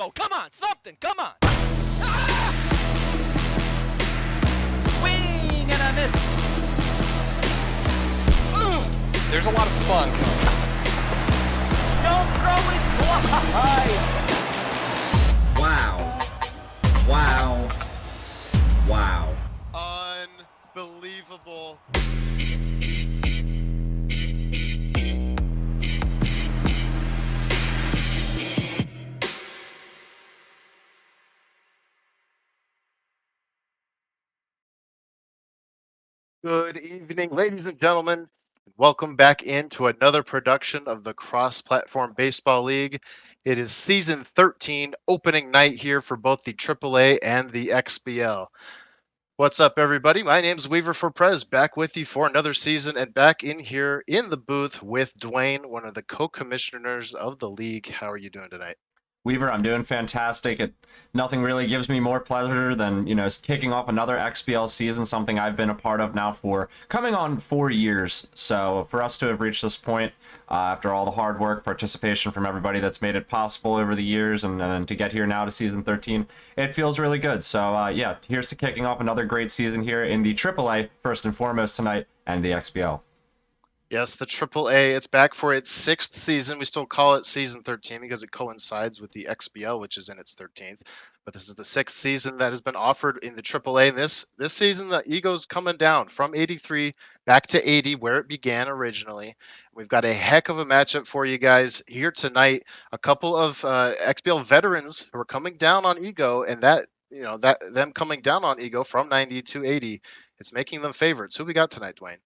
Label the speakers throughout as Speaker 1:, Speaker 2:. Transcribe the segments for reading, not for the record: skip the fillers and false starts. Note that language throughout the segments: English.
Speaker 1: go. Come on, something. Come on.
Speaker 2: Swing and a miss.
Speaker 3: There's a lot of fun.
Speaker 2: Don't throw it wide.
Speaker 4: Wow. Wow. Wow.
Speaker 5: Unbelievable. Good evening, ladies and gentlemen. Welcome back into another production of the Cross-Platform Baseball League. It is season 13, opening night here for both the AAA and the XBL. What's up, everybody? My name's Weaver for Prez, back with you for another season and back in here in the booth with Dwayne, one of the co-commissioners of the league. How are you doing tonight?
Speaker 2: Weaver, I'm doing fantastic. Nothing really gives me more pleasure than, kicking off another XBL season, something I've been a part of now for coming on 4 years. So for us to have reached this point, after all the hard work, participation from everybody that's made it possible over the years, and to get here now to season 13, it feels really good. So yeah, here's to kicking off another great season here in the AAA, first and foremost tonight, and the XBL.
Speaker 5: Yes, the AAA, it's back for its 6th season. We still call it season 13 because it coincides with the XBL, which is in its 13th. But this is the 6th season that has been offered in the AAA. This season, the Ego's coming down from 83 back to 80, where it began originally. We've got a heck of a matchup for you guys here tonight. A couple of XBL veterans who are coming down on Ego, and them coming down on Ego from 90 to 80, it's making them favorites. Who we got tonight, Dwayne?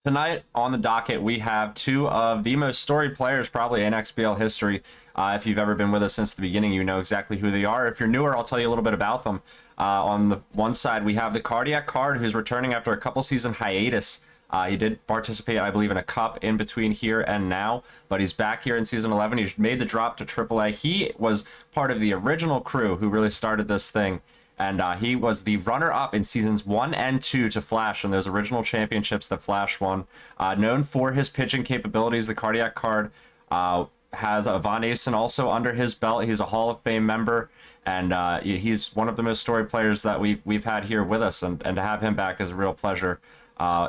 Speaker 2: Tonight on the docket, we have two of the most storied players probably in XBL history. If you've ever been with us since the beginning, you know exactly who they are. If you're newer, I'll tell you a little bit about them. On the one side, we have TheCardiacCard, who's returning after a couple season hiatus. He did participate, I believe, in a cup in between here and now, but he's back here in season 11. He's made the drop to AAA. He was part of the original crew who really started this thing. And he was the runner-up in seasons 1 and 2 to Flash in those original championships that Flash won. Known for his pitching capabilities, TheCardiacCard has Von Asen also under his belt. He's a Hall of Fame member, and he's one of the most storied players that we've had here with us. And to have him back is a real pleasure.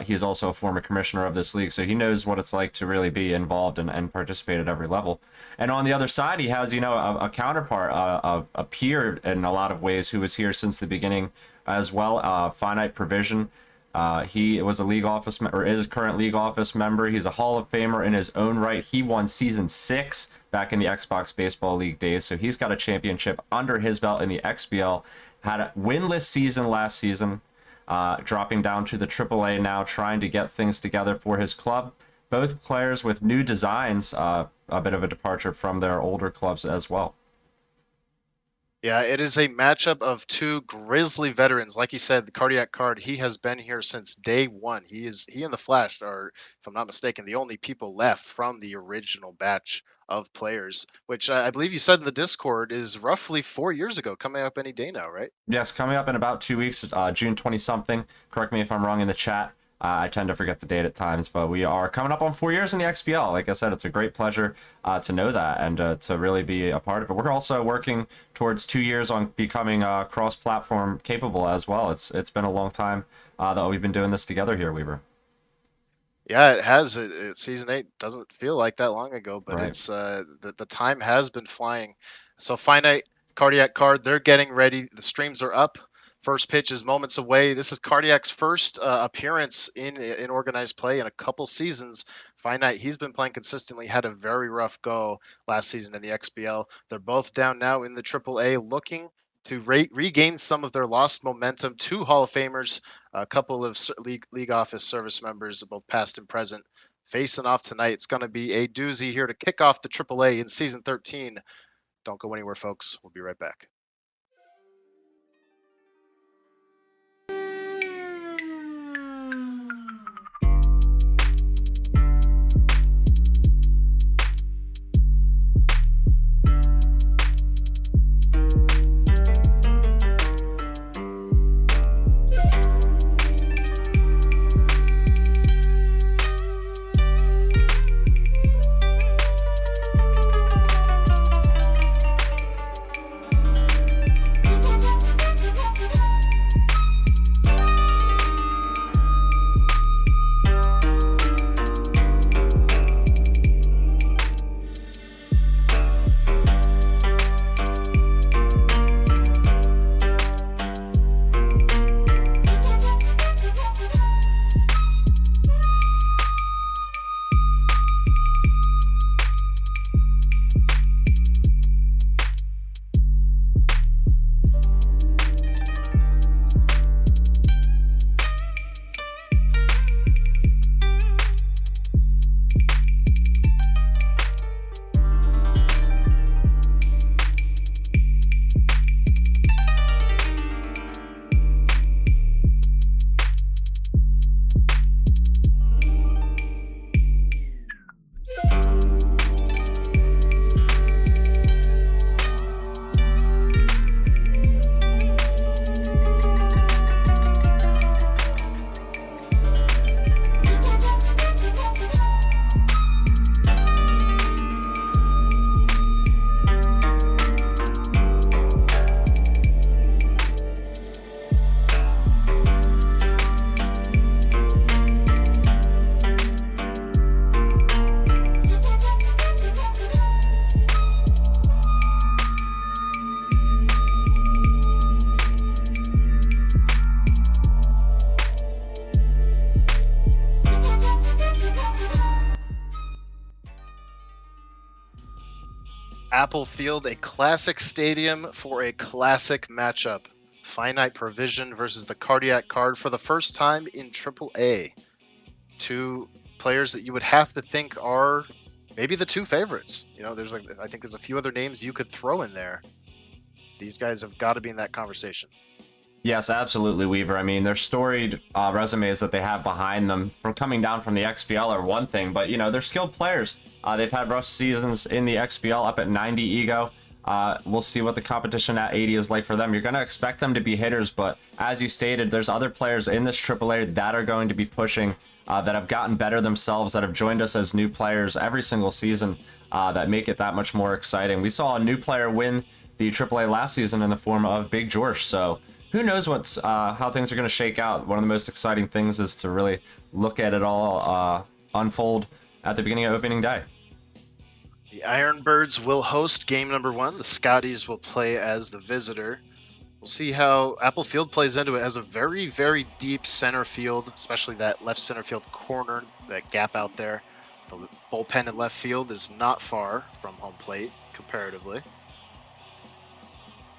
Speaker 2: He is also a former commissioner of this league, so he knows what it's like to really be involved and participate at every level. And on the other side, he has, a counterpart, a peer in a lot of ways who was here since the beginning as well, FiniteProvision. He was a league office or is a current league office member. He's a Hall of Famer in his own right. He won season 6 back in the Xbox Baseball League days, so he's got a championship under his belt in the XBL. Had a winless season last season. Dropping down to the AAA now, trying to get things together for his club. Both players with new designs, a bit of a departure from their older clubs as well.
Speaker 5: Yeah, it is a matchup of two grizzly veterans. Like you said, the TheCardiacCard, he has been here since day one. He and the Flash are, if I'm not mistaken, the only people left from the original batch of players, which I believe you said in the Discord is roughly 4 years ago, coming up any day now, right?
Speaker 2: Yes, coming up in about 2 weeks, June 20-something. Correct me if I'm wrong in the chat. I tend to forget the date at times, but we are coming up on 4 years in the XBL. Like I said, it's a great pleasure to know that and to really be a part of it. We're also working towards 2 years on becoming cross-platform capable as well. It's been a long time that we've been doing this together here, Weaver.
Speaker 5: Yeah, it has. Season 8 doesn't feel like that long ago, but
Speaker 2: Right.
Speaker 5: it's the time has been flying. So TheCardiacCard, they're getting ready. The streams are up. First pitch is moments away. This is Cardiac's first appearance in organized play in a couple seasons. Finite, he's been playing consistently, had a very rough go last season in the XBL. They're both down now in the AAA, looking to regain some of their lost momentum. Two Hall of Famers, a couple of league office service members, both past and present, facing off tonight. It's going to be a doozy here to kick off the AAA in season 13. Don't go anywhere, folks. We'll be right back. Apple Field, a classic stadium for a classic matchup. FiniteProvision versus the Cardiac Card for the first time in AAA. Two players that you would have to think are maybe the two favorites. You know, I think there's a few other names you could throw in there. These guys have got to be in that conversation.
Speaker 2: Yes, absolutely, Weaver. I mean, their storied resumes that they have behind them from coming down from the XBL are one thing, but, you know, they're skilled players. They've had rough seasons in the XBL up at 90 ego. We'll see what the competition at 80 is like for them. You're going to expect them to be hitters, but as you stated, there's other players in this AAA that are going to be pushing, that have gotten better themselves, that have joined us as new players every single season, that make it that much more exciting. We saw a new player win the AAA last season in the form of Big George, so who knows what's how things are going to shake out. One of the most exciting things is to really look at it all unfold at the beginning of opening day.
Speaker 5: The Ironbirds will host game number 1. The Scotties will play as the visitor. We'll see how Apple Field plays into it. It has a very, very deep center field, especially that left center field corner, that gap out there. The bullpen in left field is not far from home plate comparatively.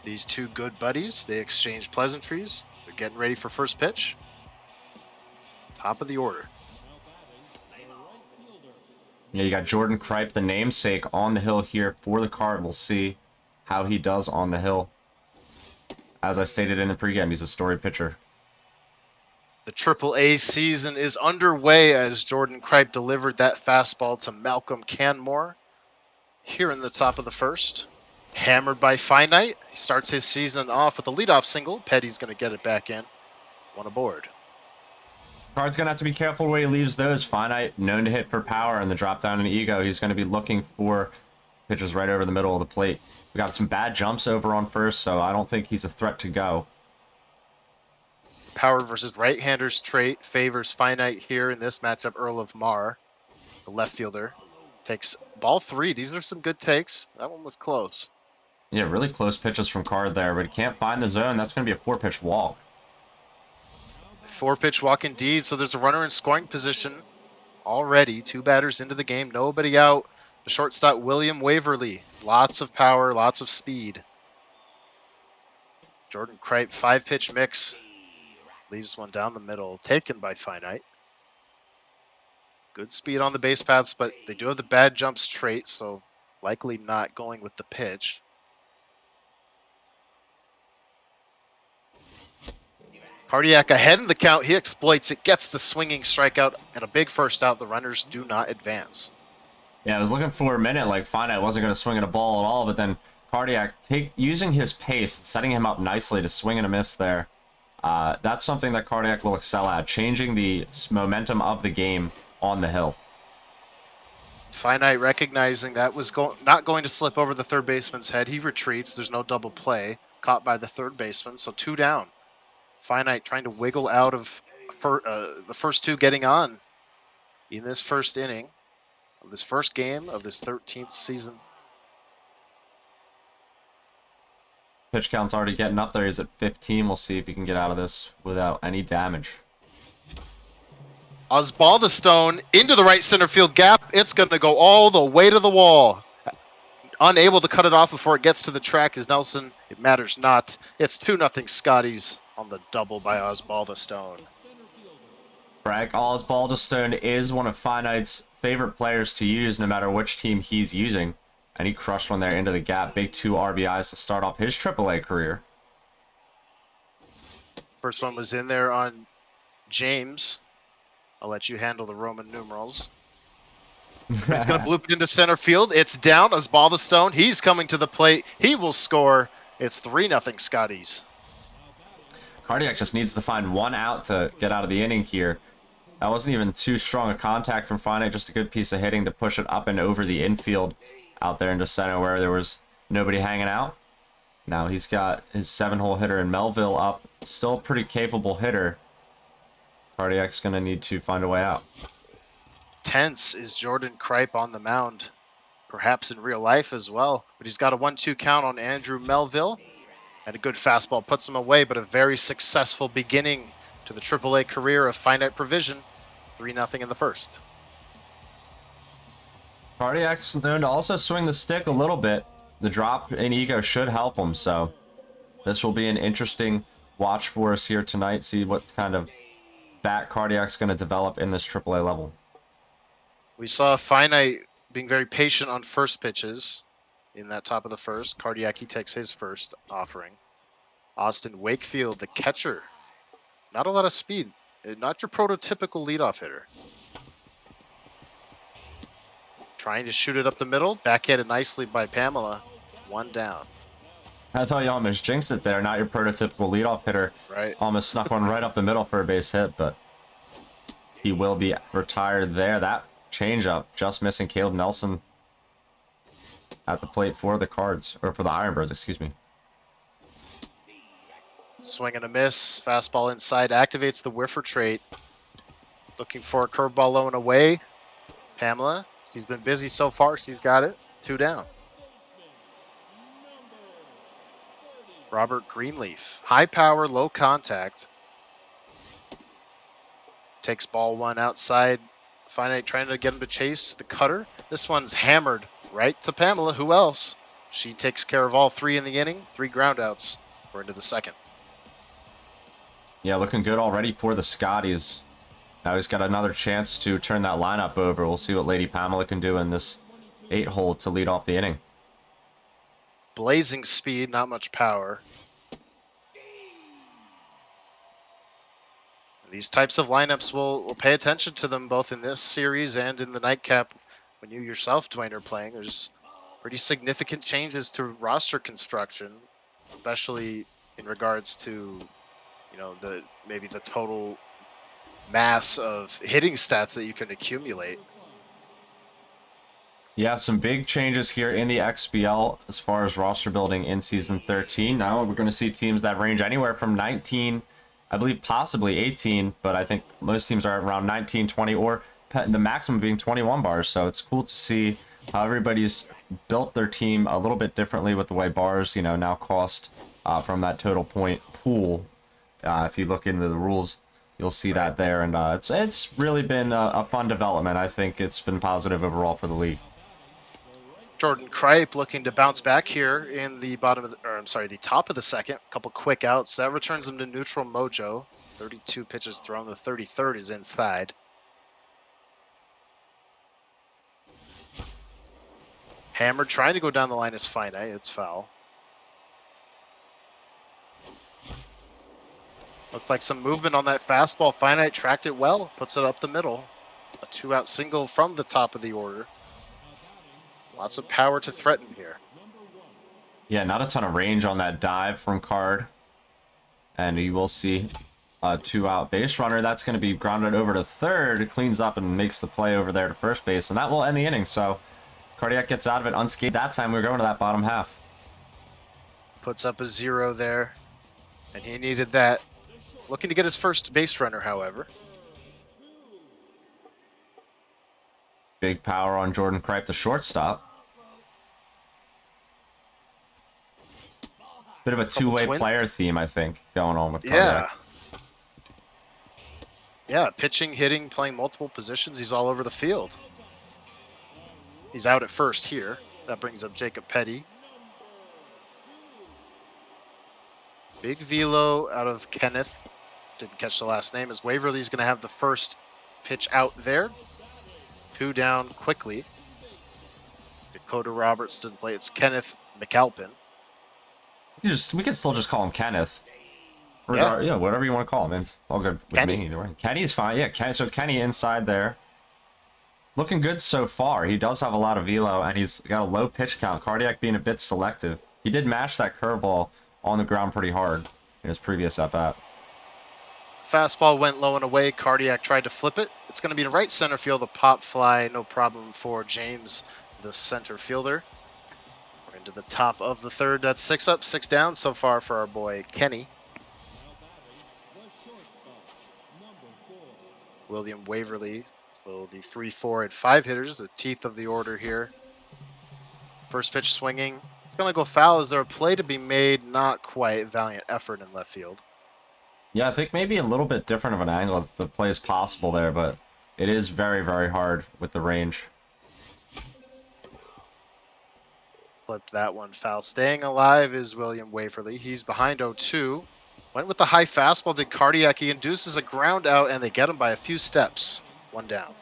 Speaker 5: These two good buddies, they exchange pleasantries. They're getting ready for first pitch. Top of the order.
Speaker 2: Yeah, you got Jordan Kripe, the namesake, on the hill here for the Card. We'll see how he does on the hill. As I stated in the pregame, he's a story pitcher.
Speaker 5: The AAA season is underway as Jordan Kripe delivered that fastball to Malcolm Canmore here in the top of the first. Hammered by Finite. He starts his season off with a leadoff single. Petty's going to get it back in. One aboard.
Speaker 2: Card's going to have to be careful where he leaves those. Finite, known to hit for power in the drop down and ego. He's going to be looking for pitches right over the middle of the plate. We got some bad jumps over on first, so I don't think he's a threat to go.
Speaker 5: Power versus right-handers trait favors Finite here in this matchup. Earl of Mar, the left fielder, takes ball 3. These are some good takes. That one was close.
Speaker 2: Yeah, really close pitches from Card there, but he can't find the zone. That's going to be a 4-pitch walk.
Speaker 5: 4-pitch walk indeed. So there's a runner in scoring position already. 2 batters into the game. Nobody out. The shortstop, William Waverly. Lots of power, lots of speed. Jordan Kripe, 5-pitch mix. Leaves one down the middle. Taken by Finite. Good speed on the base paths, but they do have the bad jumps trait, so likely not going with the pitch. Cardiac ahead in the count. He exploits it, gets the swinging strikeout, and a big first out. The runners do not advance.
Speaker 2: Yeah, I was looking for a minute like Finite wasn't going to swing at a ball at all, but then Cardiac using his pace, setting him up nicely to swing and a miss there. That's something that Cardiac will excel at, changing the momentum of the game on the hill.
Speaker 5: Finite recognizing that was not going to slip over the third baseman's head. He retreats. There's no double play. Caught by the third baseman, so 2 down. Finite trying to wiggle out of the first 2 getting on in this first inning of this first game of this 13th season.
Speaker 2: Pitch count's already getting up there. He's at 15. We'll see if he can get out of this without any damage.
Speaker 5: Osbaldistone into the right center field gap. It's going to go all the way to the wall. Unable to cut it off before it gets to the track is Nelson. It matters not. It's 2-0 Scotties on the double by Osbaldistone.
Speaker 2: Bragg Osbaldistone is one of Finite's favorite players to use no matter which team he's using. And he crushed one there into the gap. Big 2 RBIs to start off his AAA career.
Speaker 5: First one was in there on James. I'll let you handle the Roman numerals. He's going to bloop it into center field. It's down. Osbaldistone. He's coming to the plate. He will score. It's 3-0 Scotties.
Speaker 2: Cardiac just needs to find 1 out to get out of the inning here. That wasn't even too strong a contact from Finite. Just a good piece of hitting to push it up and over the infield out there into center where there was nobody hanging out. Now he's got his 7-hole hitter in Melville up. Still a pretty capable hitter. Cardiac's going to need to find a way out.
Speaker 5: Tense is Jordan Kripe on the mound. Perhaps in real life as well. But he's got a 1-2 count on Andrew Melville. And a good fastball puts him away, but a very successful beginning to the AAA career of FiniteProvision. 3-0 in the first.
Speaker 2: Cardiac's known to also swing the stick a little bit. the drop in ego should help him. So this will be an interesting watch for us here tonight. See what kind of bat Cardiac's going to develop in this AAA level.
Speaker 5: We saw Finite being very patient on first pitches in that top of the first. Cardiac, he takes his first offering. Austin Wakefield, the catcher. Not a lot of speed. Not your prototypical leadoff hitter. Trying to shoot it up the middle. Backhanded nicely by Pamela. One down.
Speaker 2: I thought you almost jinxed it there. Not your prototypical leadoff hitter.
Speaker 5: Right.
Speaker 2: Almost snuck one right up the middle for a base hit, but he will be retired there. That changeup just missing. Caleb Nelson at the plate for the Cards, or for the Ironbirds, excuse me.
Speaker 5: Swing and a miss. Fastball inside. Activates the whiffer trait. Looking for a curveball low and away. Pamela, she's been busy so far. She's got it. 2 down. Robert Greenleaf. High power, low contact. Takes ball 1 outside. Finite trying to get him to chase the cutter. This one's hammered right to Pamela. Who else? She takes care of all 3 in the inning. 3 groundouts. We're into the second.
Speaker 2: Yeah, looking good already for the Scotties. Now he's got another chance to turn that lineup over. We'll see what Lady Pamela can do in this 8-hole to lead off the inning.
Speaker 5: Blazing speed, not much power. These types of lineups, we'll pay attention to them both in this series and in the nightcap when you yourself, Dwayne, are playing. There's pretty significant changes to roster construction, especially in regards to, you know, maybe the total mass of hitting stats that you can accumulate.
Speaker 2: Yeah, some big changes here in the XBL as far as roster building in Season 13. Now we're going to see teams that range anywhere from 19, I believe possibly 18, but I think most teams are around 19, 20, or the maximum being 21 bars. So it's cool to see how everybody's built their team a little bit differently with the way bars, you know, now cost from that total point pool. If you look into the rules, you'll see that there, and it's really been a fun development. I think it's been positive overall for the league.
Speaker 5: Jordan Kripe looking to bounce back here in the the top of the second. A couple quick outs. That returns him to neutral mojo. 32 pitches thrown. The 33rd is inside. Hammer trying to go down the line is Finite. It's foul. Looked like some movement on that fastball. Finite tracked it well. Puts it up the middle. A 2-out single from the top of the order. Lots of power to threaten here.
Speaker 2: Yeah, not a ton of range on that dive from Card. And you will see a 2-out base runner. That's going to be grounded over to third. It cleans up and makes the play over there to first base. And that will end the inning. So Cardiac gets out of it unscathed. That time we're going to that bottom half.
Speaker 5: Puts up a 0 there. And he needed that. Looking to get his first base runner, however.
Speaker 2: Big power on Jordan Kripe, the shortstop. Bit of a two-way player theme, I think, going on with Cardiac.
Speaker 5: Yeah, pitching, hitting, playing multiple positions. He's all over the field. He's out at first here. That brings up Jacob Petty. Big velo out of Kenneth. Didn't catch the last name, as Waverly's going to have the first pitch out there. 2 down quickly. Dakota Roberts to the plate. It's Kenneth McAlpin.
Speaker 2: We can still just call him Kenneth.
Speaker 5: Yeah,
Speaker 2: Whatever you want to call him. It's all good with
Speaker 5: Kenny.
Speaker 2: me either way. Kenny's fine. Yeah, so Kenny inside there. Looking good so far. He does have a lot of velo, and he's got a low pitch count. Cardiac being a bit selective. He did mash that curveball on the ground pretty hard in his previous at-bat.
Speaker 5: Fastball went low and away. Cardiac tried to flip it. It's going to be in right center field. A pop fly, no problem for James, the center fielder. We're into the top of the third. That's 6 up, 6 down so far for our boy Kenny. William Waverly. So the 3, 4, and 5 hitters, the teeth of the order here. First pitch swinging. It's going to go foul. Is there a play to be made? Not quite. Valiant effort in left field.
Speaker 2: Yeah, I think maybe a little bit different of an angle if the play is possible there, but it is very, very hard with the range.
Speaker 5: Flipped that one foul. Staying alive is William Waverly. He's behind 0-2. Went with the high fastball, did Cardiac. He induces a ground out, and they get him by a few steps. One down.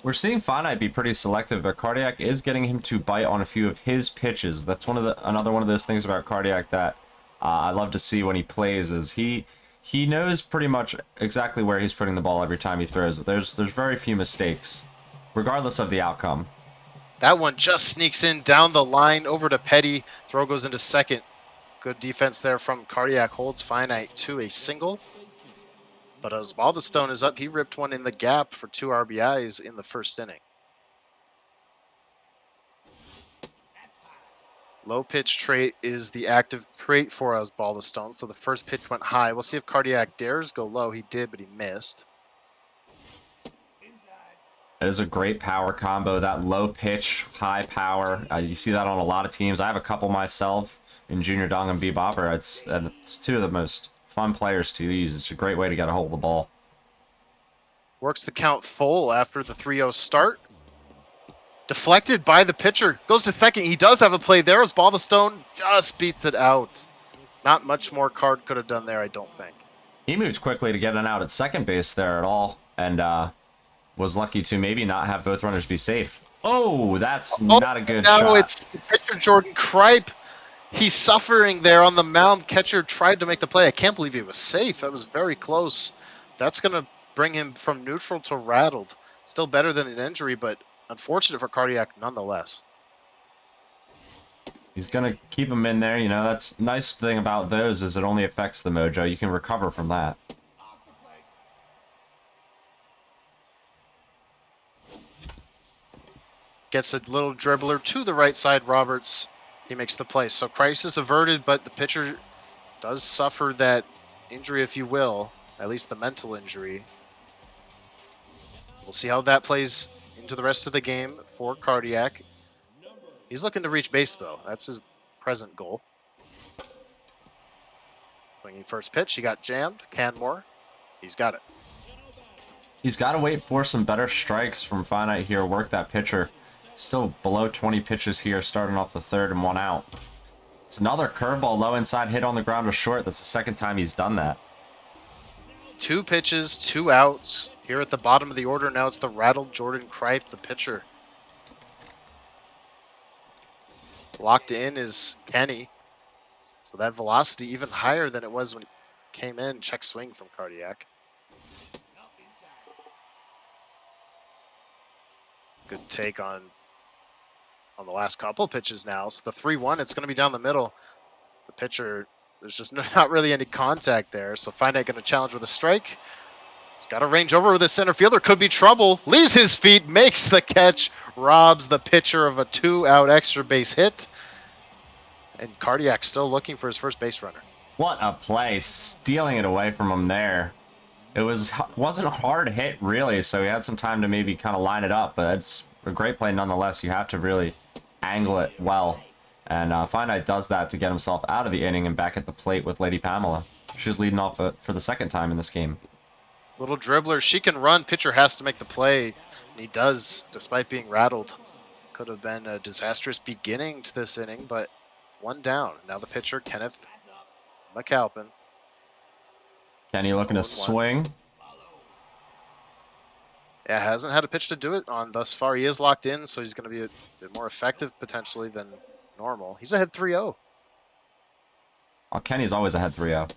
Speaker 2: We're seeing Finite be pretty selective, but Cardiac is getting him to bite on a few of his pitches. That's another one of those things about Cardiac that I love to see when he plays is he knows pretty much exactly where he's putting the ball every time he throws it. There's very few mistakes, regardless of the outcome.
Speaker 5: That one just sneaks in down the line over to Petty. Throw goes into second. Good defense there from Cardiac. Holds Finite to a single. But as Osbaldistone is up, he ripped one in the gap for 2 RBIs in the first inning. Low pitch trait is the active trait for Osbaldistone. So the first pitch went high. We'll see if Cardiac dares go low. He did, but he missed.
Speaker 2: It is a great power combo. That low pitch, high power. You see that on a lot of teams. I have a couple myself in Junior Dong and Bebopper. It's two of the most fun players to use. It's a great way to get a hold of the ball.
Speaker 5: Works the count full after the 3-0 start. Deflected by the pitcher. Goes to second. He does have a play there. Osbaldistone just beats it out. Not much more Card could have done there, I don't think.
Speaker 2: He moved quickly to get an out at second base there at all, and was lucky to maybe not have both runners be safe. Oh, that's not a good shot.
Speaker 5: No, it's the pitcher, Jordan Kripe. He's suffering there on the mound. Catcher tried to make the play. I can't believe he was safe. That was very close. That's going to bring him from neutral to rattled. Still better than an injury, but unfortunate for Cardiac nonetheless.
Speaker 2: He's going to keep him in there. You know, that's nice thing about those is it only affects the mojo. You can recover from that.
Speaker 5: Gets a little dribbler to the right side, Roberts. He makes the play. So crisis averted, but the pitcher does suffer that injury, if you will, at least the mental injury. We'll see how that plays into the rest of the game for Cardiac. He's looking to reach base, though. That's his present goal. Swinging first pitch. He got jammed. Canmore. He's got it.
Speaker 2: He's got to wait for some better strikes from Finite here. Work that pitcher. Still below 20 pitches here, starting off the third and 1 out. It's another curveball, low inside hit on the ground to short. That's the second time he's done that.
Speaker 5: 2 pitches, 2 outs. Here at the bottom of the order now, it's the rattled Jordan Kripe, the pitcher. Locked in is Kenny. So that velocity even higher than it was when he came in. Check swing from Cardiac. Good take on the last couple pitches now. So the 3-1, it's going to be down the middle. The pitcher, there's just not really any contact there. So Finite going to challenge with a strike. He's got to range over with the center fielder. Could be trouble. Leaves his feet, makes the catch, robs the pitcher of a 2-out extra base hit. And Cardiac still looking for his first base runner.
Speaker 2: What a play. Stealing it away from him there. It wasn't a hard hit, really, so he had some time to maybe kind of line it up, but it's a great play nonetheless. You have to really angle it well. And Finite does that to get himself out of the inning and back at the plate with Lady Pamela. She's leading off for the second time in this game.
Speaker 5: Little dribbler. She can run. Pitcher has to make the play. And he does, despite being rattled. Could have been a disastrous beginning to this inning, but 1 down. Now the pitcher, Kenneth McAlpin.
Speaker 2: Kenny looking to swing.
Speaker 5: Yeah, hasn't had a pitch to do it on thus far. He is locked in, so he's going to be a bit more effective potentially than normal. He's ahead 3-0.
Speaker 2: Oh, Kenny's always ahead 3-0.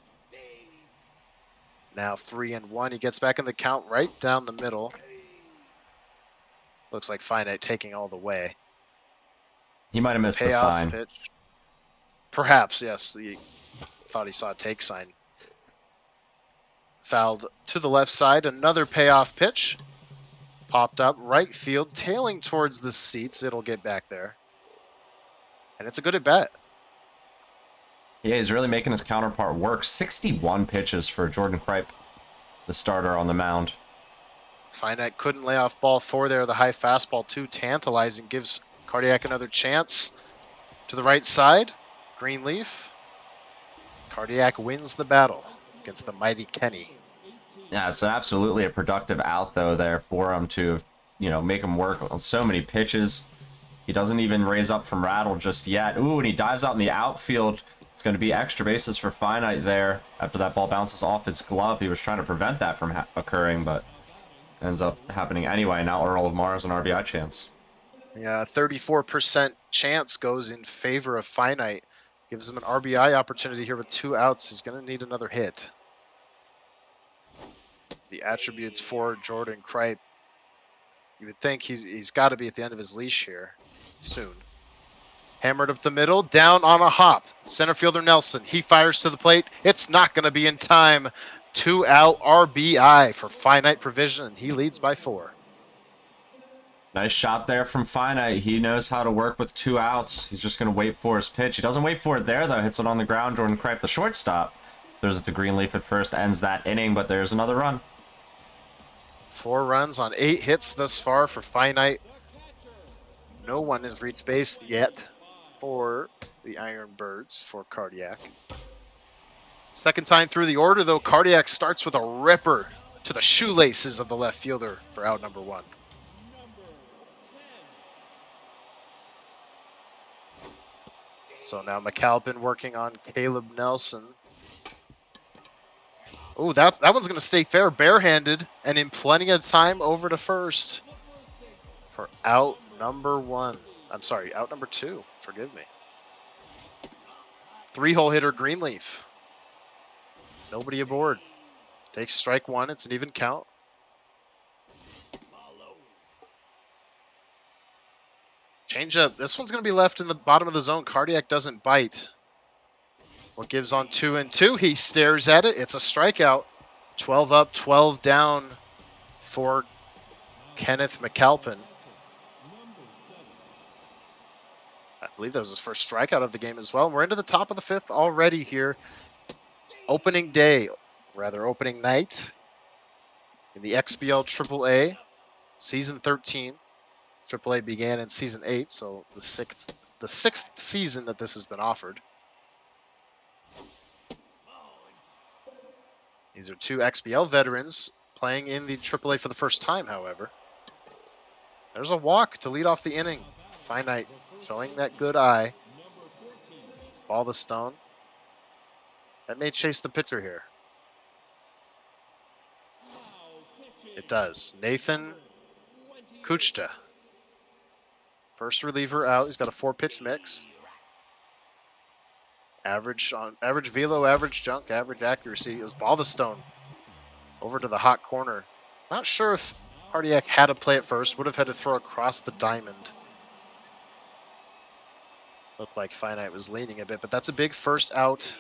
Speaker 5: Now 3-1. He gets back in the count right down the middle. Looks like Finite taking all the way.
Speaker 2: He might have missed the
Speaker 5: Payoff
Speaker 2: sign.
Speaker 5: pitch. Perhaps, yes. He thought he saw a take sign. Fouled to the left side. Another payoff pitch. Popped up right field, tailing towards the seats. It'll get back there. And it's a good at bat.
Speaker 2: Yeah, he's really making his counterpart work. 61 pitches for Jordan Kripe, the starter on the mound.
Speaker 5: Finite couldn't lay off ball 4 there. The high fastball, too tantalizing. Gives Cardiac another chance. To the right side. Greenleaf. Cardiac wins the battle against the mighty Kenny.
Speaker 2: Yeah, it's absolutely a productive out, though, there for him to, make him work on so many pitches. He doesn't even raise up from rattle just yet. Ooh, and he dives out in the outfield. It's going to be extra bases for Finite there after that ball bounces off his glove. He was trying to prevent that from occurring, but ends up happening anyway. Now Earl of Mars an RBI chance.
Speaker 5: Yeah, 34% chance goes in favor of Finite. Gives him an RBI opportunity here with 2 outs. He's going to need another hit. The attributes for Jordan Kripe. You would think he's got to be at the end of his leash here soon. Hammered up the middle, down on a hop. Center fielder Nelson. He fires to the plate. It's not going to be in time. 2 out RBI for FiniteProvision. He leads by 4.
Speaker 2: Nice shot there from Finite. He knows how to work with 2 outs. He's just going to wait for his pitch. He doesn't wait for it there, though. Hits it on the ground. Jordan Kripe, the shortstop. There's the Greenleaf at first, ends that inning, but there's another run.
Speaker 5: 4 runs on 8 hits thus far for Finite. No one has reached base yet for the Iron Birds for Cardiac. Second time through the order, though, Cardiac starts with a ripper to the shoelaces of the left fielder for out number 1. So now McAlpin working on Caleb Nelson. Oh, that one's going to stay fair, barehanded, and in plenty of time over to first for out number 1. I'm sorry, out number 2. Forgive me. 3-hole hitter Greenleaf. Nobody aboard. Takes strike 1. It's an even count. Change up. This one's going to be left in the bottom of the zone. Cardiac doesn't bite. What gives on 2-2? He stares at it. It's a strikeout. 12 up, 12 down for Kenneth McAlpin. I believe that was his first strikeout of the game as well. And we're into the top of the 5th already here. Opening day, rather opening night in the XBL AAA, season 13. AAA began in season 8, so the sixth season that this has been offered. These are 2 XBL veterans playing in the AAA for the first time, however. There's a walk to lead off the inning. Finite showing that good eye. Ball the stone. That may chase the pitcher here. It does. Nathan Kuchta. First reliever out. He's got a 4-pitch mix. Average velo, average junk, average accuracy. Is ball the stone over to the hot corner. Not sure if Cardiac had to play it first. Would have had to throw across the diamond. Looked like Finite was leaning a bit, but that's a big first out.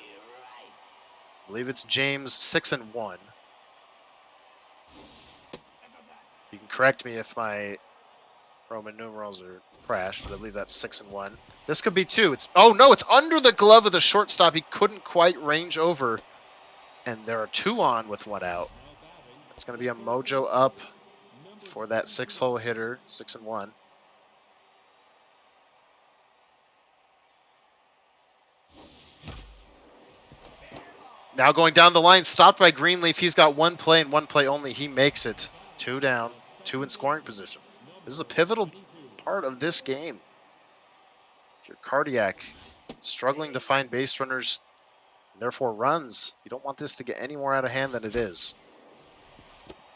Speaker 5: I believe it's James 6-1. You can correct me if my Roman numerals are crashed, but I believe that's 6-1. This could be 2. It's under the glove of the shortstop. He couldn't quite range over, and there are 2 on with 1 out. It's going to be a mojo up for that 6-hole hitter, 6-1. Now going down the line, stopped by Greenleaf. He's got 1 play and 1 play only. He makes it. 2 down, 2 in scoring position. This is a pivotal part of this game. If you're Cardiac, struggling to find base runners, and therefore runs, you don't want this to get any more out of hand than it is.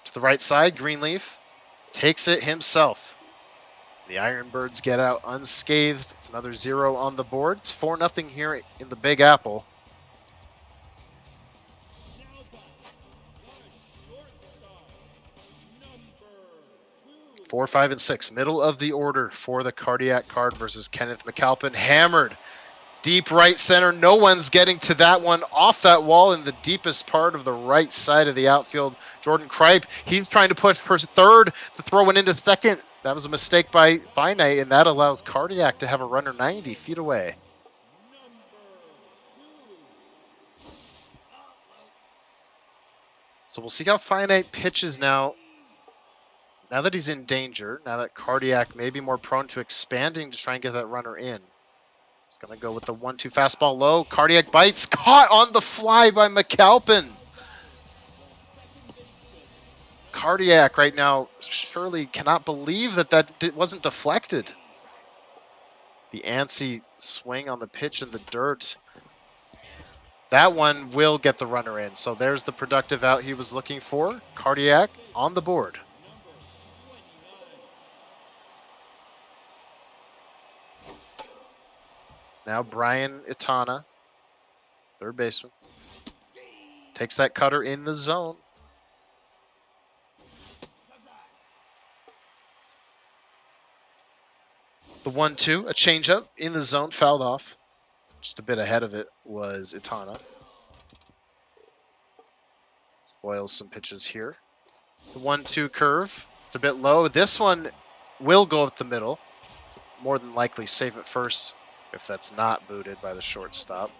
Speaker 5: To the right side, Greenleaf takes it himself. The Iron Birds get out unscathed. It's another 0 on the board. It's 4-0 here in the Big Apple. Four, 5, and 6, middle of the order for the TheCardiacCard versus Kenneth McAlpin. Hammered deep right center. No one's getting to that one. Off that wall in the deepest part of the right side of the outfield. Jordan Kripe, he's trying to push for third to throw one into second. That was a mistake by Finite, and that allows Cardiac to have a runner 90 feet away. So we'll see how Finite pitches now. Now that he's in danger, now that Cardiac may be more prone to expanding to try and get that runner in. He's going to go with the 1-2 fastball low. Cardiac bites. Caught on the fly by McAlpin. Cardiac right now surely cannot believe that wasn't deflected. The antsy swing on the pitch in the dirt. That one will get the runner in. So there's the productive out he was looking for. Cardiac on the board. Now Brian Itana, third baseman, takes that cutter in the zone. The 1-2, a changeup in the zone, fouled off. Just a bit ahead of it was Itana. Spoils some pitches here. The 1-2 curve, it's a bit low. This one will go up the middle. More than likely save it first if that's not booted by the shortstop.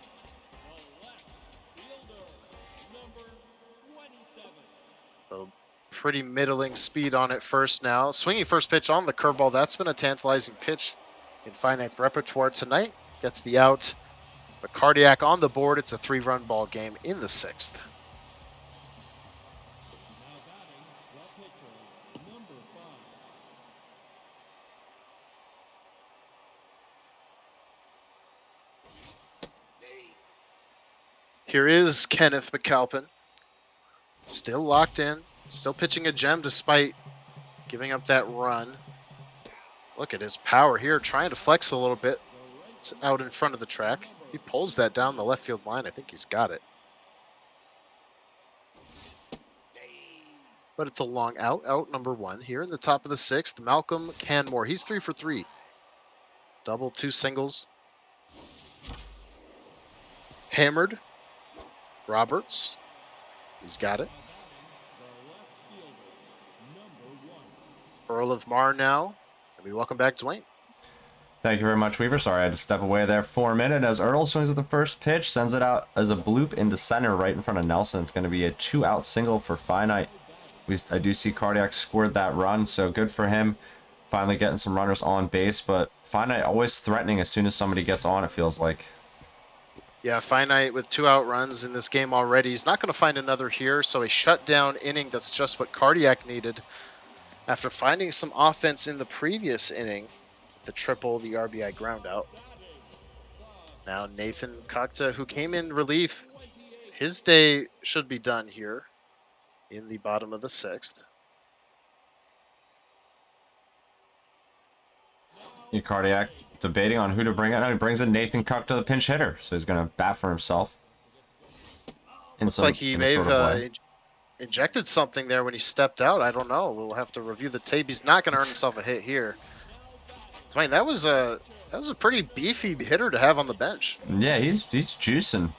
Speaker 5: So pretty middling speed on it first now. Swinging first pitch on the curveball. That's been a tantalizing pitch in Finite's repertoire tonight. Gets the out. But Cardiac on the board. It's a 3-run ball game in the 6th. Here is Kenneth McAlpin. Still locked in. Still pitching a gem despite giving up that run. Look at his power here. Trying to flex a little bit. It's out in front of the track. If he pulls that down the left field line, I think he's got it. But it's a long out. Out number 1 here in the top of the 6th. Malcolm Canmore. He's 3 for 3. Double, 2 singles. Hammered. Roberts. He's got it. Earl of Mar now. And we welcome back Dwayne.
Speaker 2: Thank you very much, Weaver. Sorry I had to step away there for a minute as Earl swings at the first pitch, sends it out as a bloop into center right in front of Nelson. It's going to be a 2-out single for Finite. I do see Cardiac scored that run, so good for him. Finally getting some runners on base, but Finite always threatening as soon as somebody gets on, it feels like.
Speaker 5: Yeah, Finite with 2 out runs in this game already. He's not going to find another here, so a shutdown inning, that's just what Cardiac needed. After finding some offense in the previous inning, the triple, the RBI ground out. Now Nathan Kakta, who came in relief, his day should be done here in the bottom of the 6th.
Speaker 2: Cardiac debating on who to bring in. He brings in Nathan Cook to the pinch hitter, so he's going to bat for himself.
Speaker 5: Looks like he may have injected something there when he stepped out. I don't know. We'll have to review the tape. He's not going to earn himself a hit here. Dwayne, that was a pretty beefy hitter to have on the bench.
Speaker 2: Yeah, he's juicing.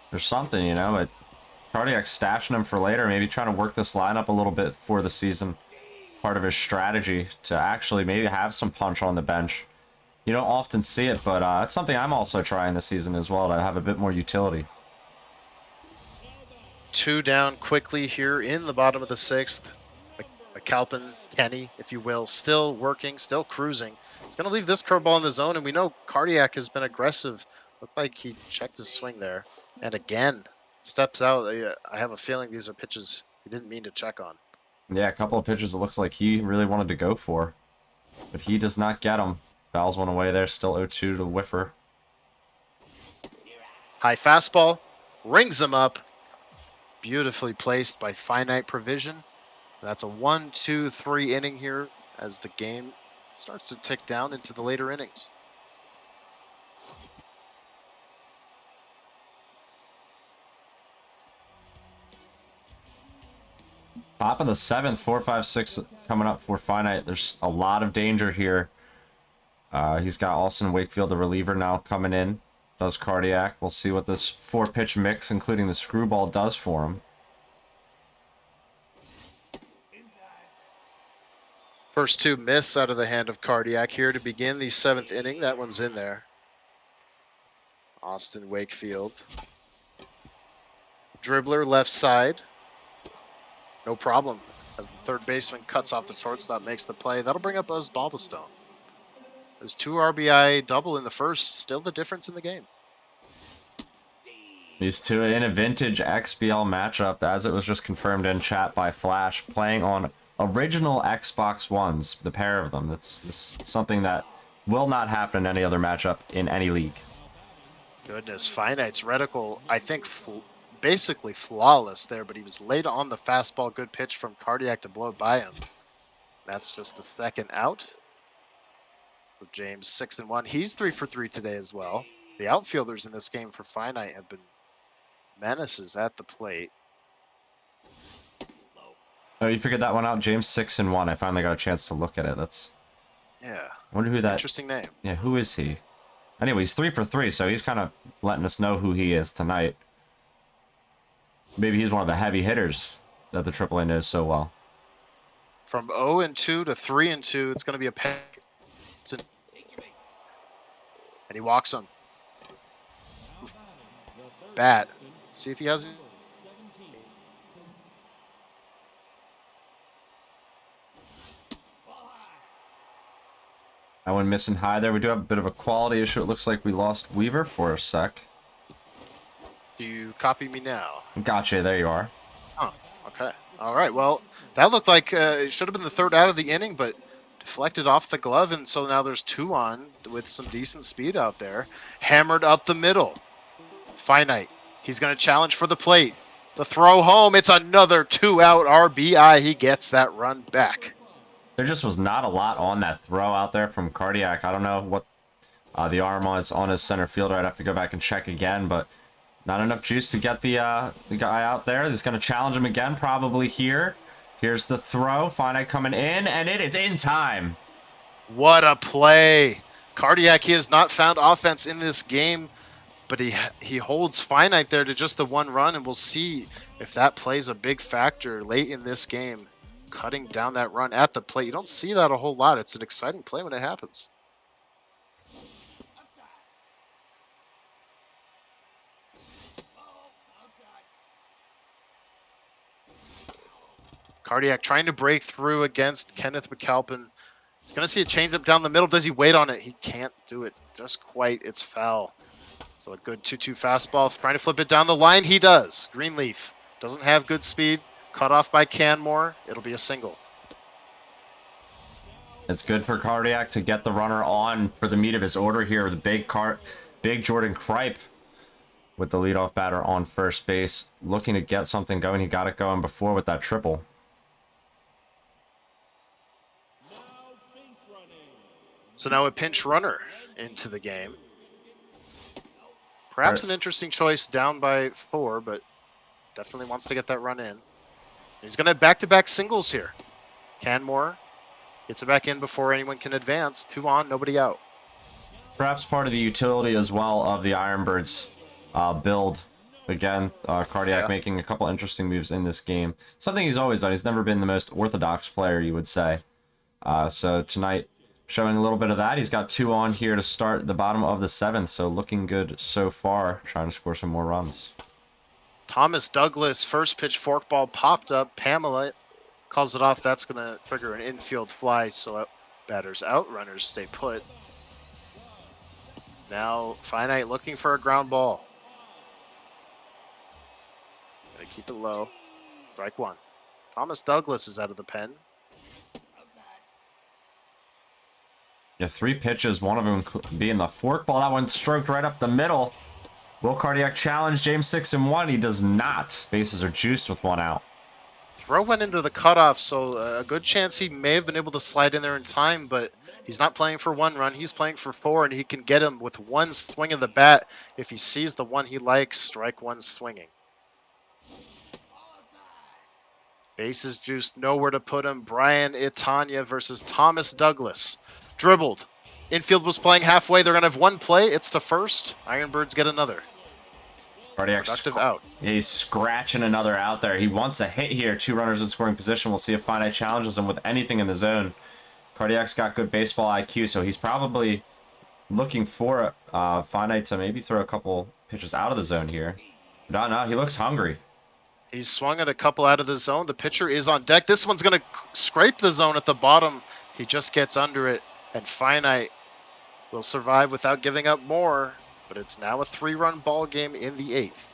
Speaker 2: There's something, you know. But Cardiac's stashing him for later, maybe trying to work this lineup a little bit for the season. Part of his strategy to actually maybe have some punch on the bench. You don't often see it, but it's something I'm also trying this season as well, to have a bit more utility.
Speaker 5: 2 down quickly here in the bottom of the 6th. McAlpin, Kenny, if you will, still working, still cruising. He's going to leave this curveball in the zone, and we know Cardiac has been aggressive. Looked like he checked his swing there. And again, steps out. I have a feeling these are pitches he didn't mean to check on.
Speaker 2: Yeah, a couple of pitches it looks like he really wanted to go for. But he does not get them. Fouls one away there, still 0-2 to Whiffer.
Speaker 5: High fastball, rings him up. Beautifully placed by FiniteProvision. That's a 1-2-3 inning here as the game starts to tick down into the later innings.
Speaker 2: Top of the 7th, 4-5-6 coming up for Finite. There's a lot of danger here. He's got Austin Wakefield, the reliever, now coming in. Does Cardiac. We'll see what this 4-pitch mix, including the screwball, does for him.
Speaker 5: First 2 miss out of the hand of Cardiac here to begin the 7th inning. That one's in there. Austin Wakefield. Dribbler left side. No problem. As the third baseman cuts off the shortstop, makes the play. That'll bring up Buzz Baldestone. There's 2 RBI double in the first. Still the difference in the game.
Speaker 2: These two in a vintage XBL matchup, as it was just confirmed in chat by Flash, playing on original Xbox Ones, the pair of them. That's something that Will not happen in any other matchup in any league.
Speaker 5: Goodness, Finite's reticle, I think, basically flawless there, but he was late on the fastball. Good pitch from Cardiac to blow it by him. That's just the second out. So James 6-1. He's 3 for 3 today as well. The outfielders in this game for Finite have been menaces at the plate.
Speaker 2: Oh, you figured that one out, James. 6-1. I finally got a chance to look at it.
Speaker 5: Yeah.
Speaker 2: I wonder who that.
Speaker 5: Interesting name.
Speaker 2: Yeah, who is he? Anyway, he's 3 for 3, so he's kind of letting us know who he is tonight. Maybe he's one of the heavy hitters that the AAA knows so well.
Speaker 5: From 0-2 to 3-2, it's going to be a pen. And he walks him. Bat. See if he has.
Speaker 2: I went missing high there. We do have a bit of a quality issue. It looks like we lost Weaver for a sec.
Speaker 5: Do you copy me now?
Speaker 2: Gotcha. There you are.
Speaker 5: Oh, okay. All right. Well, that looked like it should have been the third out of the inning, but deflected off the glove, and so now there's 2 on with some decent speed out there. Hammered up the middle. Finite. He's going to challenge for the plate. The throw home. It's another 2-out RBI. He gets that run back.
Speaker 2: There just was not a lot on that throw out there from Cardiac. I don't know what the arm was on his center fielder. I'd have to go back and check again, but not enough juice to get the guy out there. He's going to challenge him again, probably here. Here's the throw. Finite coming in, and it is in time.
Speaker 5: What a play. Cardiac, he has not found offense in this game, but he holds Finite there to just the 1 run, and we'll see if that plays a big factor late in this game. Cutting down that run at the plate. You don't see that a whole lot. It's an exciting play when it happens. Cardiac trying to break through against Kenneth McAlpin. He's going to see a changeup down the middle. Does he wait on it? He can't do it just quite. It's foul. So a good 2-2 fastball. Trying to flip it down the line. He does. Greenleaf doesn't have good speed. Cut off by Canmore. It'll be a single.
Speaker 2: It's good for Cardiac to get the runner on for the meat of his order here. The big Jordan Kripe with the leadoff batter on first base. Looking to get something going. He got it going before with that triple.
Speaker 5: So now a pinch runner into the game. Perhaps an interesting choice down by 4, but definitely wants to get that run in. He's going to have back-to-back singles here. Canmore gets it back in before anyone can advance. 2 on, nobody out.
Speaker 2: Perhaps part of the utility as well of the Ironbirds build. Again, Cardiac making a couple interesting moves in this game. Something he's always done. He's never been the most orthodox player, you would say. So tonight, showing a little bit of that. He's got 2 on here to start the bottom of the 7th, so looking good so far. Trying to score some more runs.
Speaker 5: Thomas Douglas, first pitch forkball popped up. Pamela calls it off. That's going to trigger an infield fly, so batters out, runners stay put. Now Finite looking for a ground ball. Gonna keep it low. Strike 1. Thomas Douglas is out of the pen.
Speaker 2: Yeah, 3 pitches, one of them being the forkball. That one stroked right up the middle. Will Cardiac challenge James 6-1? He does not. Bases are juiced with 1 out.
Speaker 5: Throw went into the cutoff, so a good chance he may have been able to slide in there in time, but he's not playing for 1 run. He's playing for 4, and he can get him with 1 swing of the bat. If he sees the one he likes, strike 1 swinging. Bases juiced, nowhere to put him. Brian Itanya versus Thomas Douglas. Dribbled. Infield was playing halfway. They're going to have 1 play. It's to first. Ironbirds get another.
Speaker 2: Cardiac's
Speaker 5: Productive out.
Speaker 2: He's scratching another out there. He wants a hit here. 2 runners in scoring position. We'll see if Finite challenges him with anything in the zone. Cardiac's got good baseball IQ, so he's probably looking for Finite to maybe throw a couple pitches out of the zone here. No, he looks hungry.
Speaker 5: He's swung at a couple out of the zone. The pitcher is on deck. This one's going to scrape the zone at the bottom. He just gets under it, and Finite will survive without giving up more. But it's now a 3-run ball game in the 8th.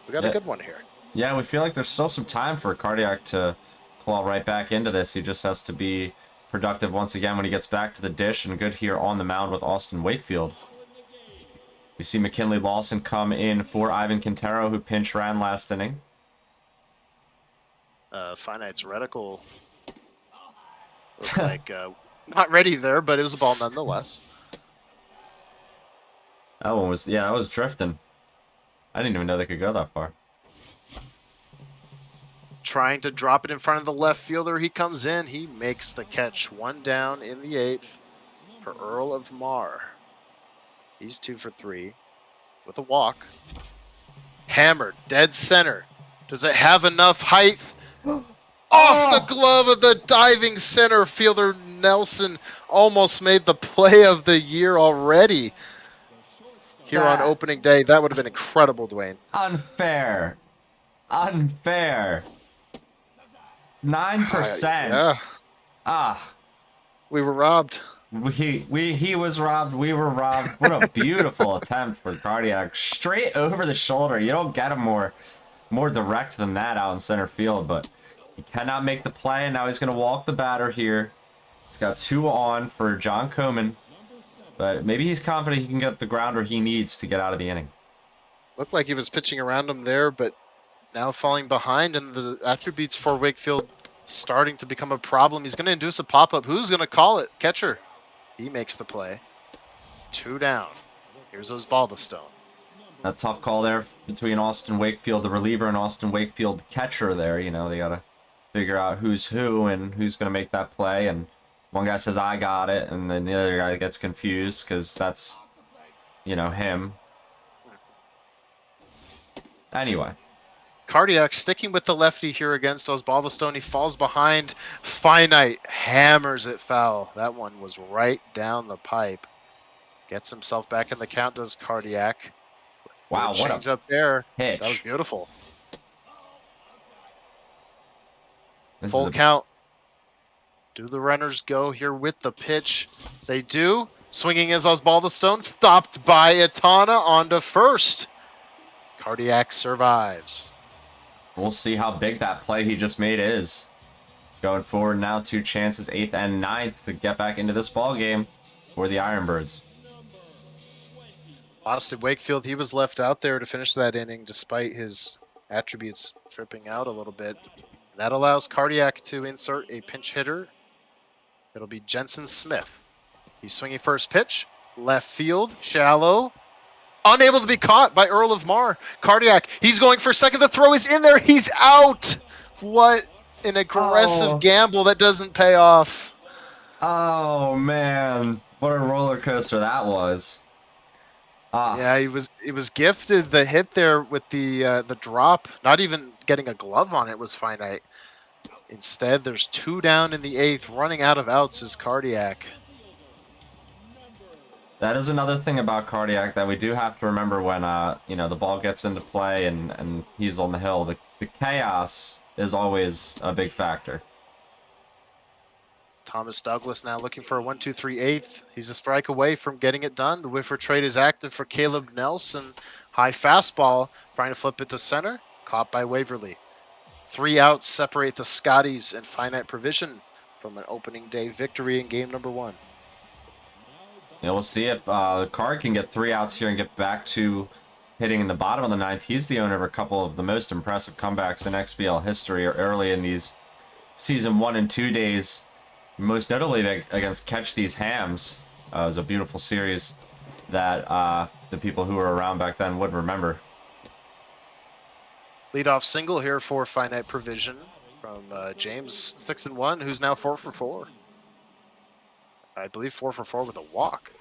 Speaker 5: We got a good one here.
Speaker 2: Yeah, we feel like there's still some time for Cardiac to claw right back into this. He just has to be productive once again when he gets back to the dish, and good here on the mound with Austin Wakefield. We see McKinley Lawson come in for Ivan Quintero, who pinch ran last inning.
Speaker 5: Finite's reticle looked like not ready there, but it was a ball nonetheless.
Speaker 2: That one was, yeah, that was drifting. I didn't even know they could go that far.
Speaker 5: Trying to drop it in front of the left fielder. He comes in. He makes the catch. 1 down in the 8th for Earl of Mar. He's 2 for 3 with a walk. Hammered, dead center. Does it have enough height? Off the glove of the diving center fielder. Nelson almost made the play of the year already here on opening day. That would have been incredible, Dwayne.
Speaker 2: Unfair. Unfair. 9%.
Speaker 5: Yeah.
Speaker 2: Ah.
Speaker 5: We were robbed.
Speaker 2: He was robbed. We were robbed. What a beautiful attempt for Cardiac. Straight over the shoulder. You don't get him more direct than that out in center field, but he cannot make the play, and now he's going to walk the batter here. He's got 2 on for John Coman, but maybe he's confident he can get the grounder he needs to get out of the inning.
Speaker 5: Looked like he was pitching around him there, but now falling behind, and the attributes for Wakefield starting to become a problem. He's going to induce a pop-up. Who's going to call it? Catcher. He makes the play. 2 down. Here's Osbaldistone.
Speaker 2: A tough call there between Austin Wakefield, the reliever, and Austin Wakefield, the catcher there. You know, they got to figure out who's who and who's going to make that play. And one guy says, I got it, and then the other guy gets confused because that's, you know, him. Anyway.
Speaker 5: Cardiac sticking with the lefty here against Osbaldistone. He falls behind. Finite hammers it foul. That one was right down the pipe. Gets himself back in the count, does Cardiac.
Speaker 2: Wow, what
Speaker 5: change
Speaker 2: a
Speaker 5: up there.
Speaker 2: pitch.
Speaker 5: That was beautiful.
Speaker 2: This
Speaker 5: Full
Speaker 2: is
Speaker 5: count. Do the runners go here with the pitch? They do. Swinging is Osbaldistone. Stopped by Itana onto first. Cardiac survives.
Speaker 2: We'll see how big that play he just made is. Going forward now, 2 chances, 8th and 9th, to get back into this ball game for the Ironbirds.
Speaker 5: Austin Wakefield, he was left out there to finish that inning despite his attributes tripping out a little bit. That allows Cardiac to insert a pinch hitter. It'll be Jensen Smith. He's swinging first pitch, left field, shallow. Unable to be caught by Earl of Mar. Cardiac, he's going for second. The throw is in there. He's out. What an aggressive gamble that doesn't pay off.
Speaker 2: Oh, man. What a roller coaster that was.
Speaker 5: Yeah, he was gifted the hit there with the drop. Not even getting a glove on it was Finite. Instead, there's 2 down in the 8th. Running out of outs is Cardiac.
Speaker 2: That is another thing about Cardiac that we do have to remember when, you know, the ball gets into play and he's on the hill. The chaos is always a big factor.
Speaker 5: Thomas Douglas now looking for a 1-2-3 8th. He's a strike away from getting it done. The whiffer trade is active for Caleb Nelson. High fastball, trying to flip it to center. Caught by Waverly. 3 outs separate the Scotties and FiniteProvision from an opening day victory in game number 1.
Speaker 2: You know, we'll see if the Card can get 3 outs here and get back to hitting in the bottom of the 9th. He's the owner of a couple of the most impressive comebacks in XBL history early in these season 1 and 2 days. Most notably against Catch These Hams. It was a beautiful series that the people who were around back then would remember.
Speaker 5: Leadoff single here for FiniteProvision from James 6-1, who's now 4 for 4. I believe 4 for 4 with a walk.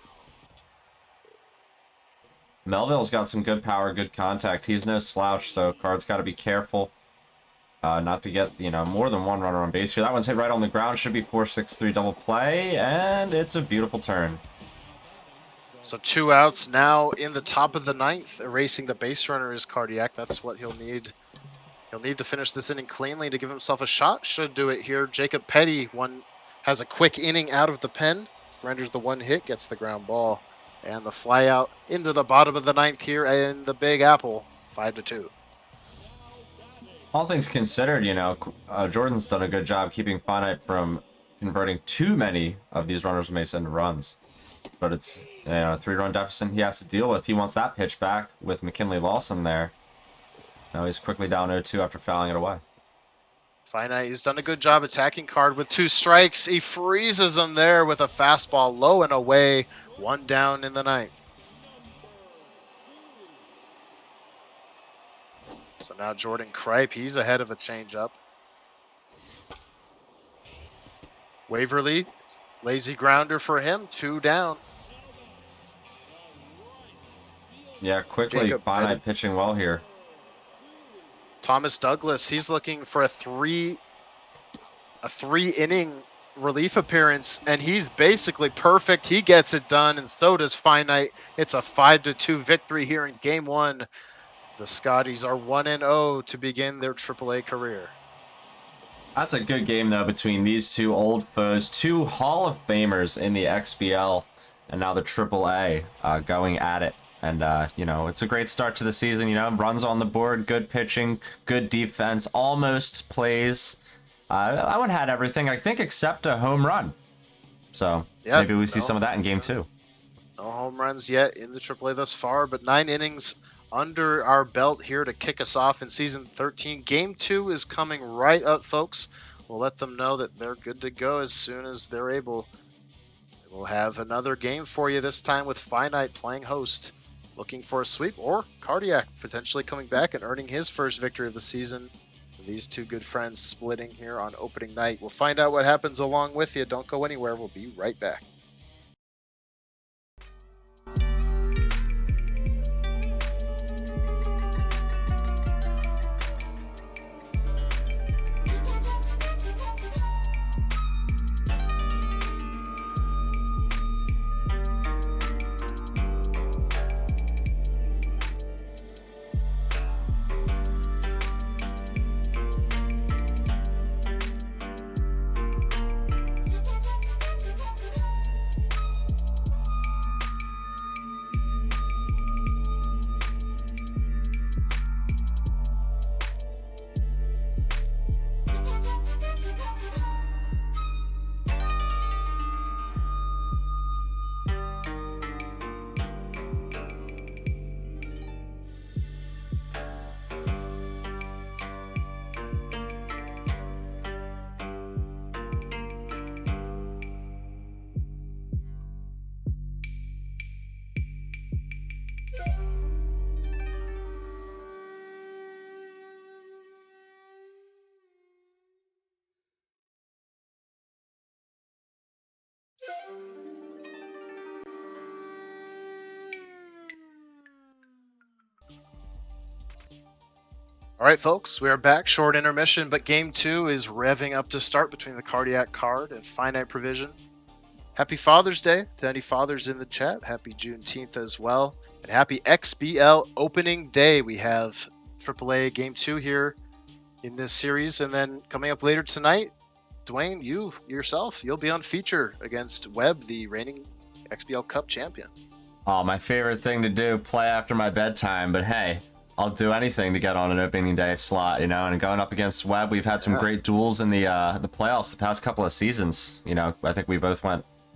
Speaker 2: Melville's got some good power, good contact. He's no slouch, so Card's got to be careful not to get, you know, more than 1 runner on base here. That one's hit right on the ground. Should be 4-6-3 double play, and it's a beautiful turn.
Speaker 5: So 2 outs now in the top of the 9th. Erasing the base runner is Cardiac. That's what he'll need. He'll need to finish this inning cleanly to give himself a shot. Should do it here. Jacob Petty has a quick inning out of the pen. Surrenders the 1 hit, gets the ground ball. And the fly out into the bottom of the 9th here in the Big Apple, 5-2.
Speaker 2: All things considered, you know, Jordan's done a good job keeping Finite from converting too many of these runners with Mesa into runs. But it's a 3-run deficit he has to deal with. He wants that pitch back with McKinley Lawson there. Now he's quickly down 0-2 after fouling it away.
Speaker 5: Finite, he's done a good job attacking Card with 2 strikes. He freezes him there with a fastball low and away. 1 down in the 9th. So now Jordan Kripe, he's ahead of a changeup. Waverly, lazy grounder for him, 2 down.
Speaker 2: Yeah, quickly,
Speaker 5: Jacob
Speaker 2: Finite pitching well here.
Speaker 5: Thomas Douglas, he's looking for a 3-inning relief appearance, and he's basically perfect. He gets it done, and so does Finite. It's a 5-2 victory here in Game 1. The Scotties are 1-0 to begin their AAA career.
Speaker 2: That's a good game, though, between these two old foes, 2 Hall of Famers in the XBL, and now the AAA going at it. And, it's a great start to the season, runs on the board, good pitching, good defense, almost plays. I would have had everything, I think, except a home run. So
Speaker 5: Yeah,
Speaker 2: maybe we see some of that in Game 2.
Speaker 5: No home runs yet in the AAA thus far, but 9 innings under our belt here to kick us off in Season 13. Game 2 is coming right up, folks. We'll let them know that they're good to go as soon as they're able. We'll have another game for you, this time with Finite playing host, looking for a sweep, or Cardiac potentially coming back and earning his first victory of the season. These 2 good friends splitting here on opening night. We'll find out what happens along with you. Don't go anywhere. We'll be right back. All right, folks, we are back. Short intermission, but Game 2 is revving up to start between the TheCardiacCard and FiniteProvision. Happy Father's Day to any fathers in the chat. Happy Juneteenth as well. And happy XBL opening day. We have AAA Game 2 here in this series. And then coming up later tonight, Dwayne, you yourself, you'll be on feature against Webb, the reigning XBL Cup champion.
Speaker 2: Oh, my favorite thing to do, play after my bedtime, but hey, I'll do anything to get on an opening day slot, and going up against Webb, we've had some great duels in the playoffs the past couple of seasons. I think we both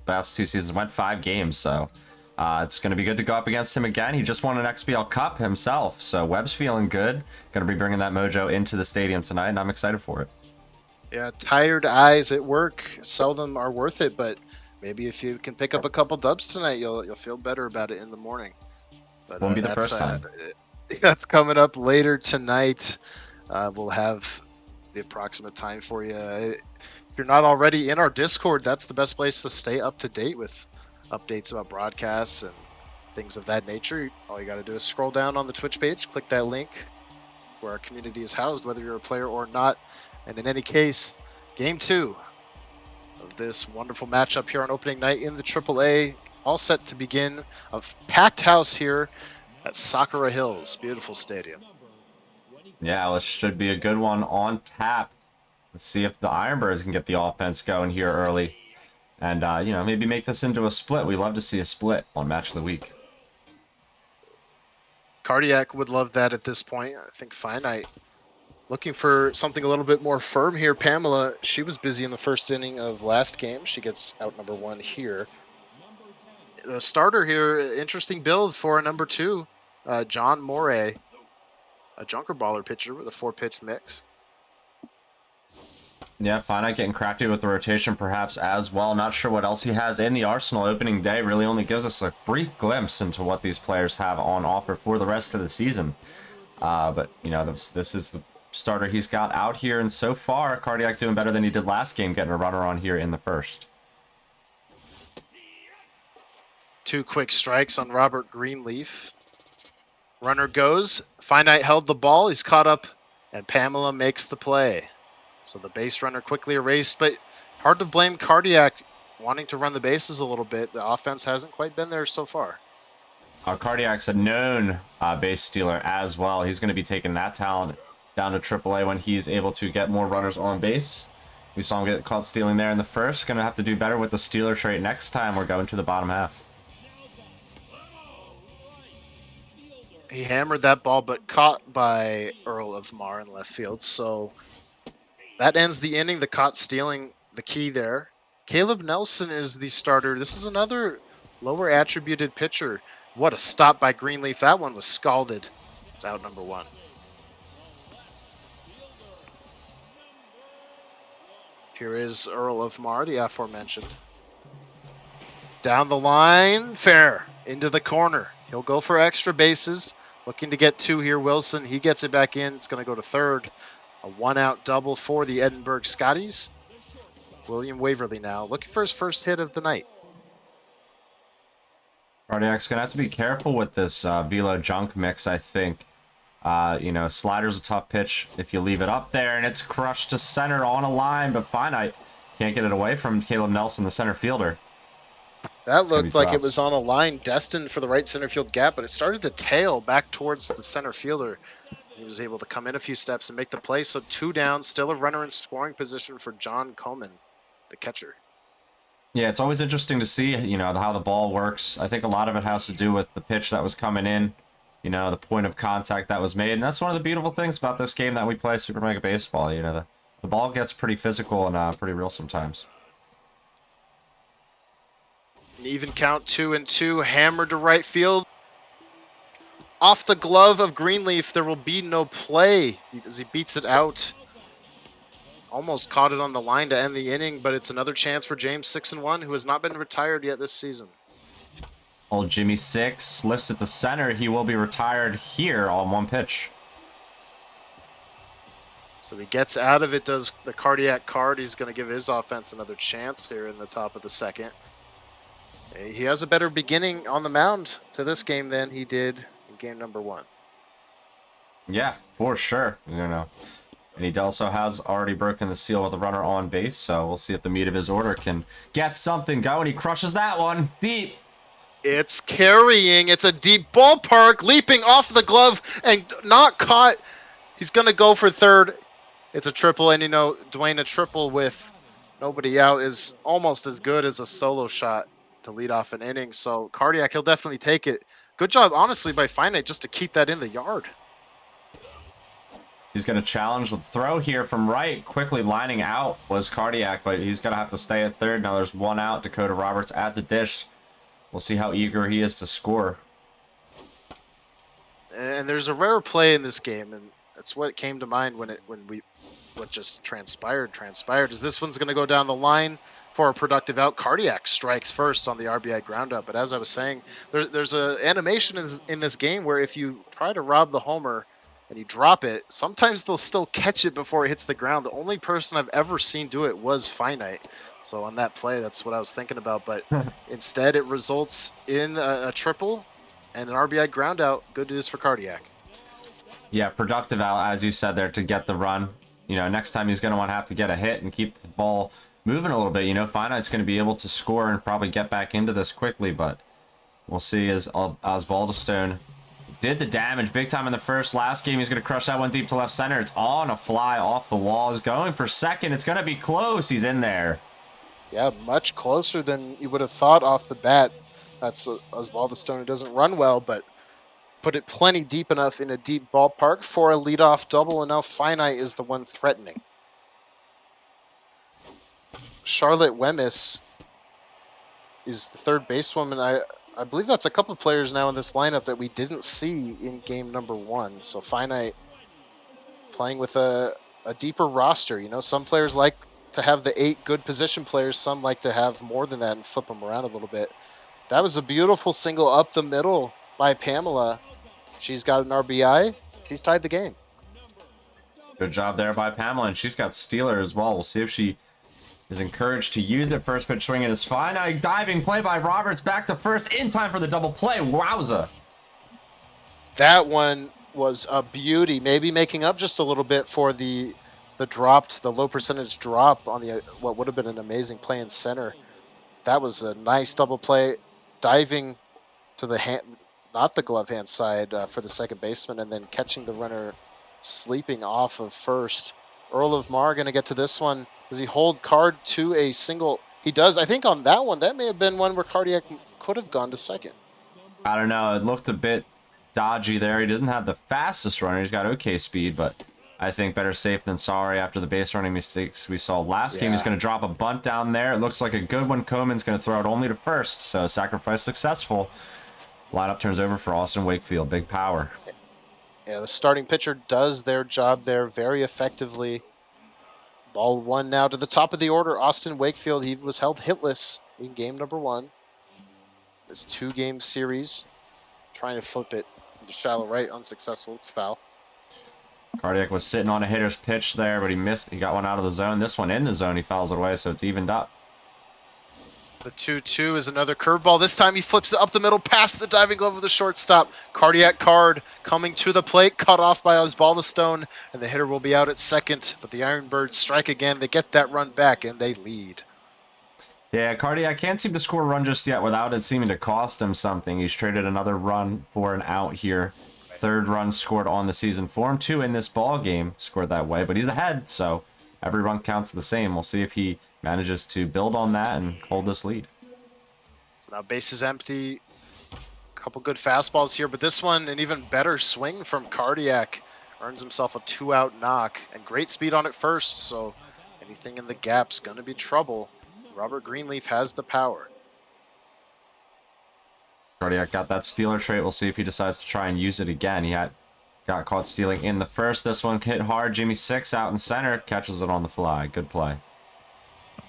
Speaker 2: past 2 seasons went 5 games, so it's going to be good to go up against him again. He just won an XBL Cup himself, so Webb's feeling good. Going to be bringing that mojo into the stadium tonight, and I'm excited for it.
Speaker 5: Yeah, tired eyes at work seldom are worth it, but maybe if you can pick up a couple dubs tonight, you'll feel better about it in the morning. But
Speaker 2: Won't be the first time.
Speaker 5: That's coming up later tonight. We'll have the approximate time for you. If you're not already in our Discord, that's the best place to stay up to date with updates about broadcasts and things of that nature. All you got to do is scroll down on the Twitch page, click that link where our community is housed, whether you're a player or not. And in any case, Game 2 of this wonderful matchup here on opening night in the AAA, all set to begin. A packed house here at Sakura Hills. Beautiful stadium.
Speaker 2: Yeah, this should be a good one on tap. Let's see if the Ironbirds can get the offense going here early. And, maybe make this into a split. We love to see a split on Match of the Week.
Speaker 5: Cardiac would love that at this point. I think Finite Looking for something a little bit more firm here. Pamela, she was busy in the first inning of last game. She gets out number 1 here. The starter here, interesting build for a number 2, John Moray, a junker baller pitcher with a 4-pitch mix.
Speaker 2: Yeah, Finite getting crafty with the rotation perhaps as well. Not sure what else he has in the arsenal. Opening day really only gives us a brief glimpse into what these players have on offer for the rest of the season. But, you know, this is the starter he's got out here, and so far, Cardiac doing better than he did last game, getting a runner on here in the first.
Speaker 5: 2 quick strikes on Robert Greenleaf. Runner goes. Finite held the ball. He's caught up, and Pamela makes the play. So the base runner quickly erased, but hard to blame Cardiac wanting to run the bases a little bit. The offense hasn't quite been there so far.
Speaker 2: Cardiac's a known base stealer as well. He's going to be taking that talent down to AAA when he's able to get more runners on base. We saw him get caught stealing there in the first. Going to have to do better with the stealer trait next time we're going to the bottom half.
Speaker 5: He hammered that ball, but caught by Earl of Mar in left field. So that ends the inning. The caught stealing, the key there. Caleb Nelson is the starter. This is another lower attributed pitcher. What a stop by Greenleaf. That one was scalded. It's out number 1. Here is Earl of Mar, the aforementioned. Down the line, fair, into the corner. He'll go for extra bases. Looking to get 2 here, Wilson. He gets it back in. It's going to go to third. A 1-out double for the Edinburgh Scotties. William Waverly now looking for his first hit of the night.
Speaker 2: Cardiac's going to have to be careful with this velo junk mix, I think. You know, slider's a tough pitch if you leave it up there, and it's crushed to center on a line, but Finite can't get it away from Caleb Nelson, the center fielder.
Speaker 5: That looked like it was on a line destined for the right center field gap, but it started to tail back towards the center fielder. He was able to come in a few steps and make the play. So 2 down, still a runner in scoring position for John Coleman, the catcher.
Speaker 2: Yeah, it's always interesting to see, you know, how the ball works. I think a lot of it has to do with the pitch that was coming in, you know, the point of contact that was made. And that's one of the beautiful things about this game that we play, Super Mega Baseball. You know, the ball gets pretty physical and pretty real sometimes.
Speaker 5: An even count, 2-2, hammered to right field. Off the glove of Greenleaf, there will be no play as he beats it out. Almost caught it on the line to end the inning, but it's another chance for James 6-1, who has not been retired yet this season.
Speaker 2: Old Jimmy 6 lifts it to center. He will be retired here on 1 pitch.
Speaker 5: So he gets out of it, does the cardiac card. He's going to give his offense another chance here in the top of the second. He has a better beginning on the mound to this game than he did in game number 1.
Speaker 2: Yeah, for sure. You know, and he also has already broken the seal with a runner on base, so we'll see if the meat of his order can get something going. He crushes that one deep.
Speaker 5: It's carrying. It's a deep ballpark, leaping off the glove and not caught. He's going to go for third. It's a triple, and you know, Dwayne, a triple with nobody out is almost as good as a solo shot to lead off an inning. So Cardiac, he'll definitely take it. Good job, honestly, by Finite just to keep that in the yard.
Speaker 2: He's going to challenge the throw here from right. Quickly lining out was Cardiac, but he's going to have to stay at third. Now there's 1 out. Dakota Roberts at the dish. We'll see how eager he is to score.
Speaker 5: And there's a rare play in this game, and that's what came to mind when what just transpired. Is this one's going to go down the line for a productive out. Cardiac strikes first on the RBI ground up. But as I was saying, there's a animation in this game where if you try to rob the homer and you drop it, sometimes they'll still catch it before it hits the ground. The only person I've ever seen do it was Finite. So on that play, that's what I was thinking about. But instead, it results in a triple and an RBI ground out. Good news for Cardiac.
Speaker 2: Yeah, productive out, as you said there, to get the run. You know, next time he's going to want to have to get a hit and keep the ball moving a little bit. You know, Finite's going to be able to score and probably get back into this quickly, but we'll see as Osbaldistone did the damage big time in the first. Last game, he's going to crush that one deep to left center. It's on a fly off the wall. He's going for second. It's going to be close. He's in there.
Speaker 5: Yeah, much closer than you would have thought off the bat. That's Osbaldistone, who doesn't run well, but put it plenty deep enough in a deep ballpark for a leadoff double, and now Finite is the one threatening. Charlotte Wemyss is the third basewoman. I believe that's a couple players now in this lineup that we didn't see in game number 1. So Finite playing with a deeper roster. You know, some players like to have the 8 good position players. Some like to have more than that and flip them around a little bit. That was a beautiful single up the middle by Pamela. She's got an RBI. She's tied the game.
Speaker 2: Good job there by Pamela, and she's got stealer as well. We'll see if she is encouraged to use it. First pitch swinging is fine. A diving play by Roberts, back to first in time for the double play. Wowza.
Speaker 5: That one was a beauty, maybe making up just a little bit for the low percentage drop on the what would have been an amazing play in center. That was a nice double play, diving to the hand, not the glove hand side for the second baseman, and then catching the runner sleeping off of first. Earl of Mar going to get to this one. Does he hold Card to a single? He does. I think on that one, that may have been one where Cardiac could have gone to second.
Speaker 2: I don't know. It looked a bit dodgy there. He doesn't have the fastest runner. He's got okay speed, but I think better safe than sorry after the base running mistakes we saw last game. He's going to drop a bunt down there. It looks like a good one. Komen's going to throw it only to first, so sacrifice successful. Lineup turns over for Austin Wakefield. Big power.
Speaker 5: Yeah, the starting pitcher does their job there very effectively. Ball 1 now to the top of the order. Austin Wakefield, he was held hitless in game number 1. This 2-game series. Trying to flip it to shallow right, unsuccessful. It's foul.
Speaker 2: Cardiac was sitting on a hitter's pitch there, but he missed. He got one out of the zone. This one in the zone, he fouls it away, so it's evened up.
Speaker 5: The 2-2 is another curveball. This time he flips it up the middle past the diving glove of the shortstop. CardiacCard coming to the plate, cut off by Osbaldistone, and the hitter will be out at second. But the Ironbirds strike again. They get that run back, and they lead.
Speaker 2: Yeah, Cardiac can't seem to score a run just yet without it seeming to cost him something. He's traded another run for an out here. Third run scored on the season for him. 2 in this ball game scored that way, but he's ahead, so every run counts the same. We'll see if he manages to build on that and hold this lead.
Speaker 5: So now base is empty. A couple good fastballs here, but this one, an even better swing from Cardiac. Earns himself a 2-out knock, and great speed on it first, so anything in the gap's going to be trouble. Robert Greenleaf has the power.
Speaker 2: Cardiac got that stealer trait. We'll see if he decides to try and use it again. He got caught stealing in the first. This one hit hard. Jimmy 6 out in center. Catches it on the fly. Good play.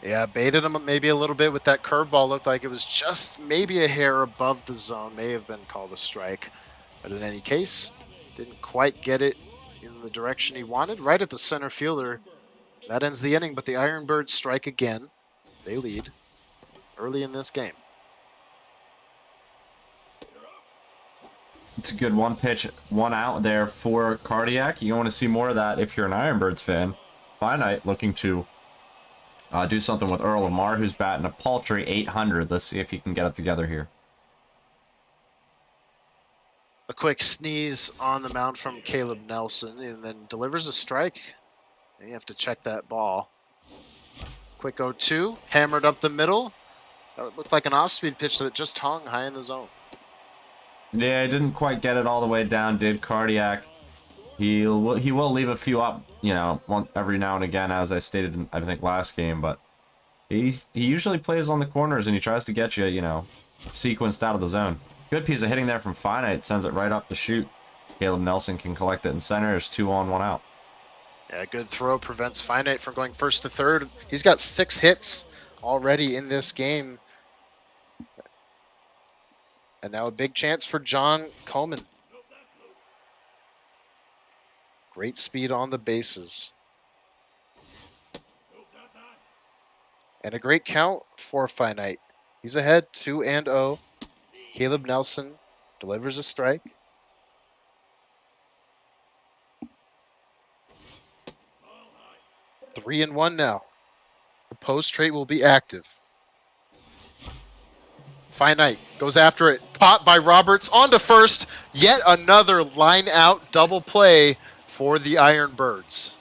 Speaker 5: Yeah, baited him maybe a little bit with that curveball. Looked like it was just maybe a hair above the zone. May have been called a strike. But in any case, didn't quite get it in the direction he wanted. Right at the center fielder. That ends the inning, but the Ironbirds strike again. They lead early in this game.
Speaker 2: It's a good one pitch, 1 out there for Cardiac. You want to see more of that if you're an Ironbirds fan. Finite looking to do something with Earl of Mar, who's batting a paltry 800. Let's see if he can get it together here.
Speaker 5: A quick sneeze on the mound from Caleb Nelson, and then delivers a strike. You have to check that ball. Quick 0-2, hammered up the middle. That looked like an off-speed pitch that just hung high in the zone.
Speaker 2: Yeah, didn't quite get it all the way down, did Cardiac. He will leave a few up, you know, every now and again, as I stated in, I think, last game, but he usually plays on the corners and he tries to get you, you know, sequenced out of the zone. Good piece of hitting there from Finite, sends it right up the chute. Caleb Nelson can collect it in center. There's 2 on, 1 out.
Speaker 5: Yeah, good throw prevents Finite from going first to third. He's got 6 hits already in this game. And now a big chance for John Komen. Great speed on the bases. And a great count for Finite. He's ahead 2-0. Caleb Nelson delivers a strike. Three and one now. The post trait will be active. Finite goes after it. Caught by Roberts onto first. Yet another line out double play for the Ironbirds.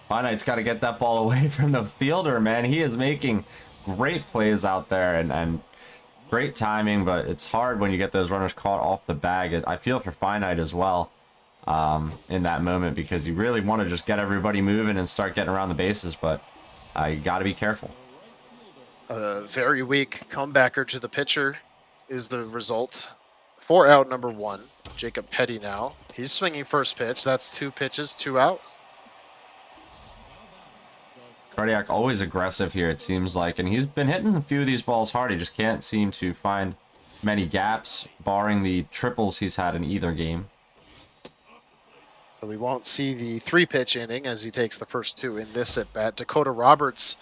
Speaker 2: Finite's got to get that ball away from the fielder, man. He is making great plays out there, and Great timing, but it's hard when you get those runners caught off the bag. I feel for Finite as well in that moment because you really want to just get everybody moving and start getting around the bases, but you got to be careful.
Speaker 5: A very weak comebacker to the pitcher is the result. 4 out, number 1. Jacob Petty now. He's swinging first pitch. That's 2 pitches, 2 outs.
Speaker 2: Cardiac always aggressive here, it seems like, and he's been hitting a few of these balls hard. He just can't seem to find many gaps, barring the triples he's had in either game.
Speaker 5: So we won't see the 3-pitch inning as he takes the first 2 in this at bat. Dakota Roberts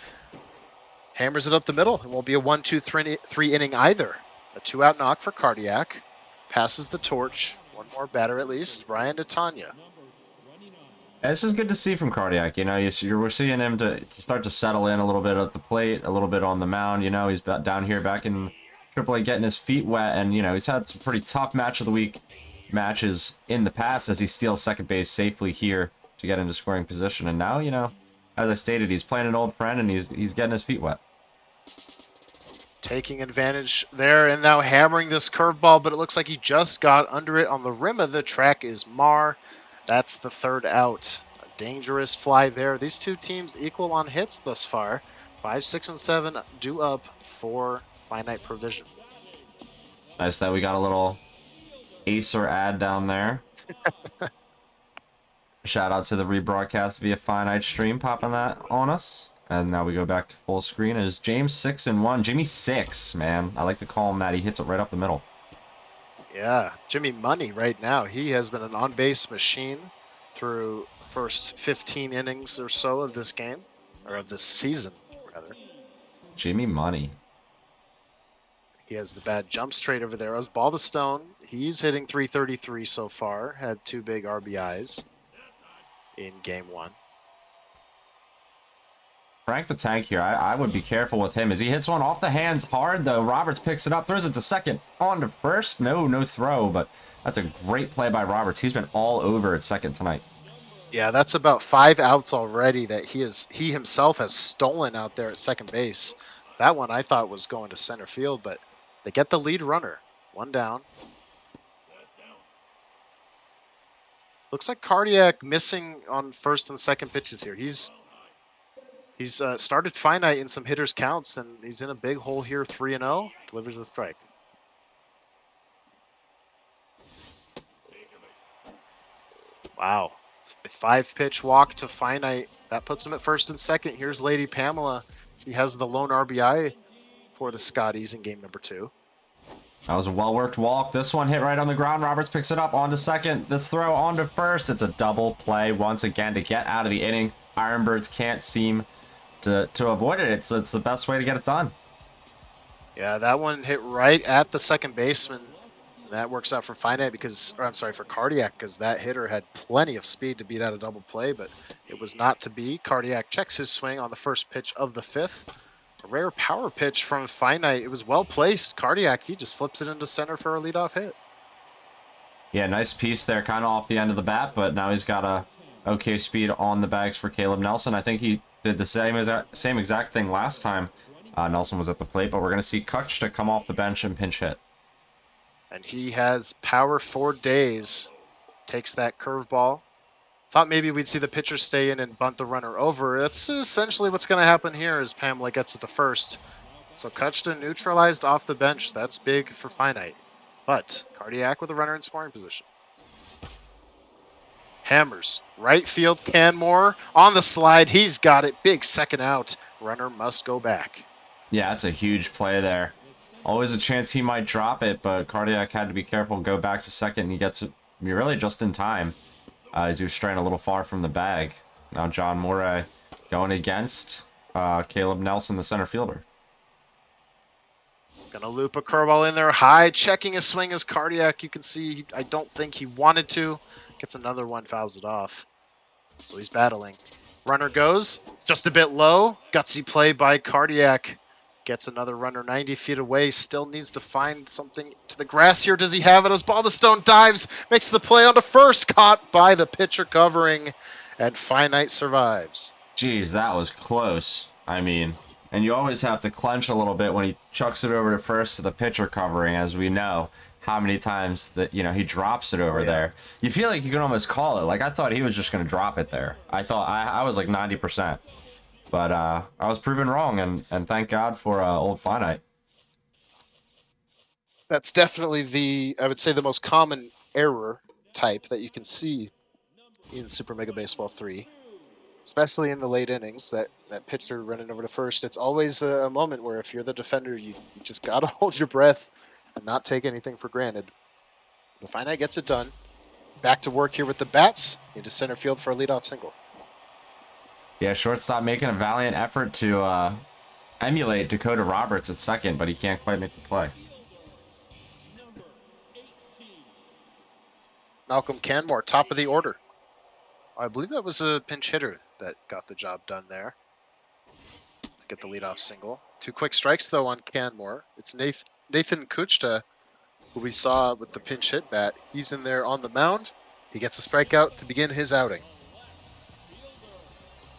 Speaker 5: hammers it up the middle. It won't be a 1-2-3 inning either. A 2-out knock for Cardiac. Passes the torch. One more batter at least. Ryan Natanya.
Speaker 2: This is good to see from Cardiac. You know, we're seeing him to start to settle in a little bit at the plate, a little bit on the mound. You know, he's down here back in AAA getting his feet wet, and, you know, he's had some pretty tough match of the week matches in the past as he steals second base safely here to get into scoring position. And now, you know, as I stated, he's playing an old friend, and he's getting his feet wet.
Speaker 5: Taking advantage there and now hammering this curveball, but it looks like he just got under it on the rim of the track is Mar. That's the 3rd out. A dangerous fly there. These two teams equal on hits thus far. 5, 6, and 7 due up for FiniteProvision.
Speaker 2: Nice that we got a little Acer ad down there. Shout out to the rebroadcast via Finite stream popping that on us. And now we go back to full screen as James 6-1. Jimmy 6, man. I like to call him that. He hits it right up the middle.
Speaker 5: Yeah, Jimmy Money right now. He has been an on-base machine through the first 15 innings or so of this game, or of this season, rather.
Speaker 2: Jimmy Money.
Speaker 5: He has the bad jump straight over there. As ball to stone, he's hitting .333 so far. Had 2 big RBIs in game 1.
Speaker 2: Frank the Tank here. I would be careful with him as he hits one off the hands hard, though. Roberts picks it up, throws it to second, on to first. No throw, but that's a great play by Roberts. He's been all over at second tonight.
Speaker 5: Yeah, that's about 5 outs already that he himself has stolen out there at second base. That one I thought was going to center field, but they get the lead runner. 1 down. Looks like Cardiac missing on first and second pitches here. He's started Finite in some hitters counts, and he's in a big hole here. 3-0. Delivers a strike. Wow. A 5-pitch walk to Finite. That puts him at first and second. Here's Lady Pamela. She has the lone RBI for the Scotties in game number 2.
Speaker 2: That was a well-worked walk. This one hit right on the ground. Roberts picks it up onto second. This throw onto first. It's a double play once again to get out of the inning. Ironbirds can't seem to avoid it. It's the best way to get it done.
Speaker 5: Yeah, that one hit right at the second baseman. That works out for Finite for Cardiac, because that hitter had plenty of speed to beat out a double play, but it was not to be. Cardiac checks his swing on the first pitch of the 5th. A rare power pitch from Finite. It was well placed. Cardiac, he just flips it into center for a leadoff hit.
Speaker 2: Yeah, nice piece there, kind of off the end of the bat, but now he's got a okay speed on the bags for Caleb Nelson. I think he did the same exact thing last time Nelson was at the plate, but we're going to see Kutch to come off the bench and pinch hit.
Speaker 5: And he has power for days. Takes that curveball. Thought maybe we'd see the pitcher stay in and bunt the runner over. That's essentially what's going to happen here as Pamela gets it to first. So Kutch neutralized off the bench. That's big for Finite. But Cardiac with a runner in scoring position. Hammers. Right field, Canmore on the slide. He's got it. Big second out. Runner must go back.
Speaker 2: Yeah, that's a huge play there. Always a chance he might drop it, but Cardiac had to be careful, go back to second, and he gets it really just in time as he was straying a little far from the bag. Now John Moray going against Caleb Nelson, the center fielder.
Speaker 5: Gonna loop a curveball in there high, checking his swing as Cardiac. You can see, I don't think he wanted to. Gets another one, fouls it off. So he's battling. Runner goes, just a bit low. Gutsy play by Cardiac. Gets another runner 90 feet away. Still needs to find something to the grass here. Does he have it? As ball to stone dives, makes the play onto first. Caught by the pitcher covering, and Finite survives.
Speaker 2: Jeez, that was close. I mean, And you always have to clench a little bit when he chucks it over to first to the pitcher covering, as we know how many times that, you know, he drops it over there. You feel like you can almost call it. Like, I thought he was just going to drop it there. I was like 90%. But I was proven wrong, and thank God for old Finite.
Speaker 5: That's definitely I would say, the most common error type that you can see in Super Mega Baseball 3, especially in the late innings. That pitcher running over to first. It's always a moment where if you're the defender, you just gotta hold your breath and not take anything for granted. The Finite gets it done. Back to work here with the bats into center field for a leadoff single.
Speaker 2: Yeah, shortstop making a valiant effort to emulate Dakota Roberts at second, but he can't quite make the play.
Speaker 5: Malcolm Canmore, top of the order. I believe that was a pinch hitter that got the job done there to get the leadoff single. 2 quick strikes, though, on Canmore. It's Nathan Kuchta, who we saw with the pinch hit bat. He's in there on the mound. He gets a strikeout to begin his outing.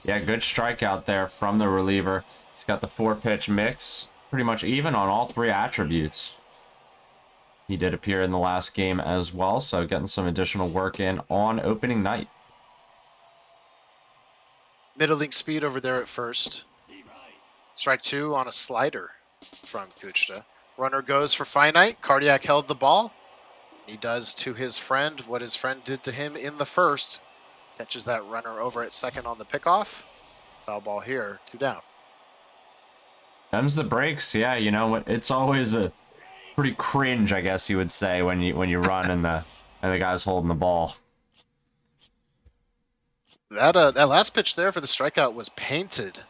Speaker 2: Yeah, good strikeout there from the reliever. He's got the 4-pitch mix, pretty much even on all 3 attributes. He did appear in the last game as well, so getting some additional work in on opening night.
Speaker 5: Middling speed over there at first. Strike 2 on a slider from Kuchta. Runner goes for Finite. Cardiac held the ball. He does to his friend what his friend did to him in the first. Catches that runner over at second on the pickoff. Foul ball here, 2 down.
Speaker 2: Them's the breaks. Yeah, you know, it's always a pretty cringe, I guess you would say, when you run and the guy's holding the ball.
Speaker 5: That last pitch there for the strikeout was painted.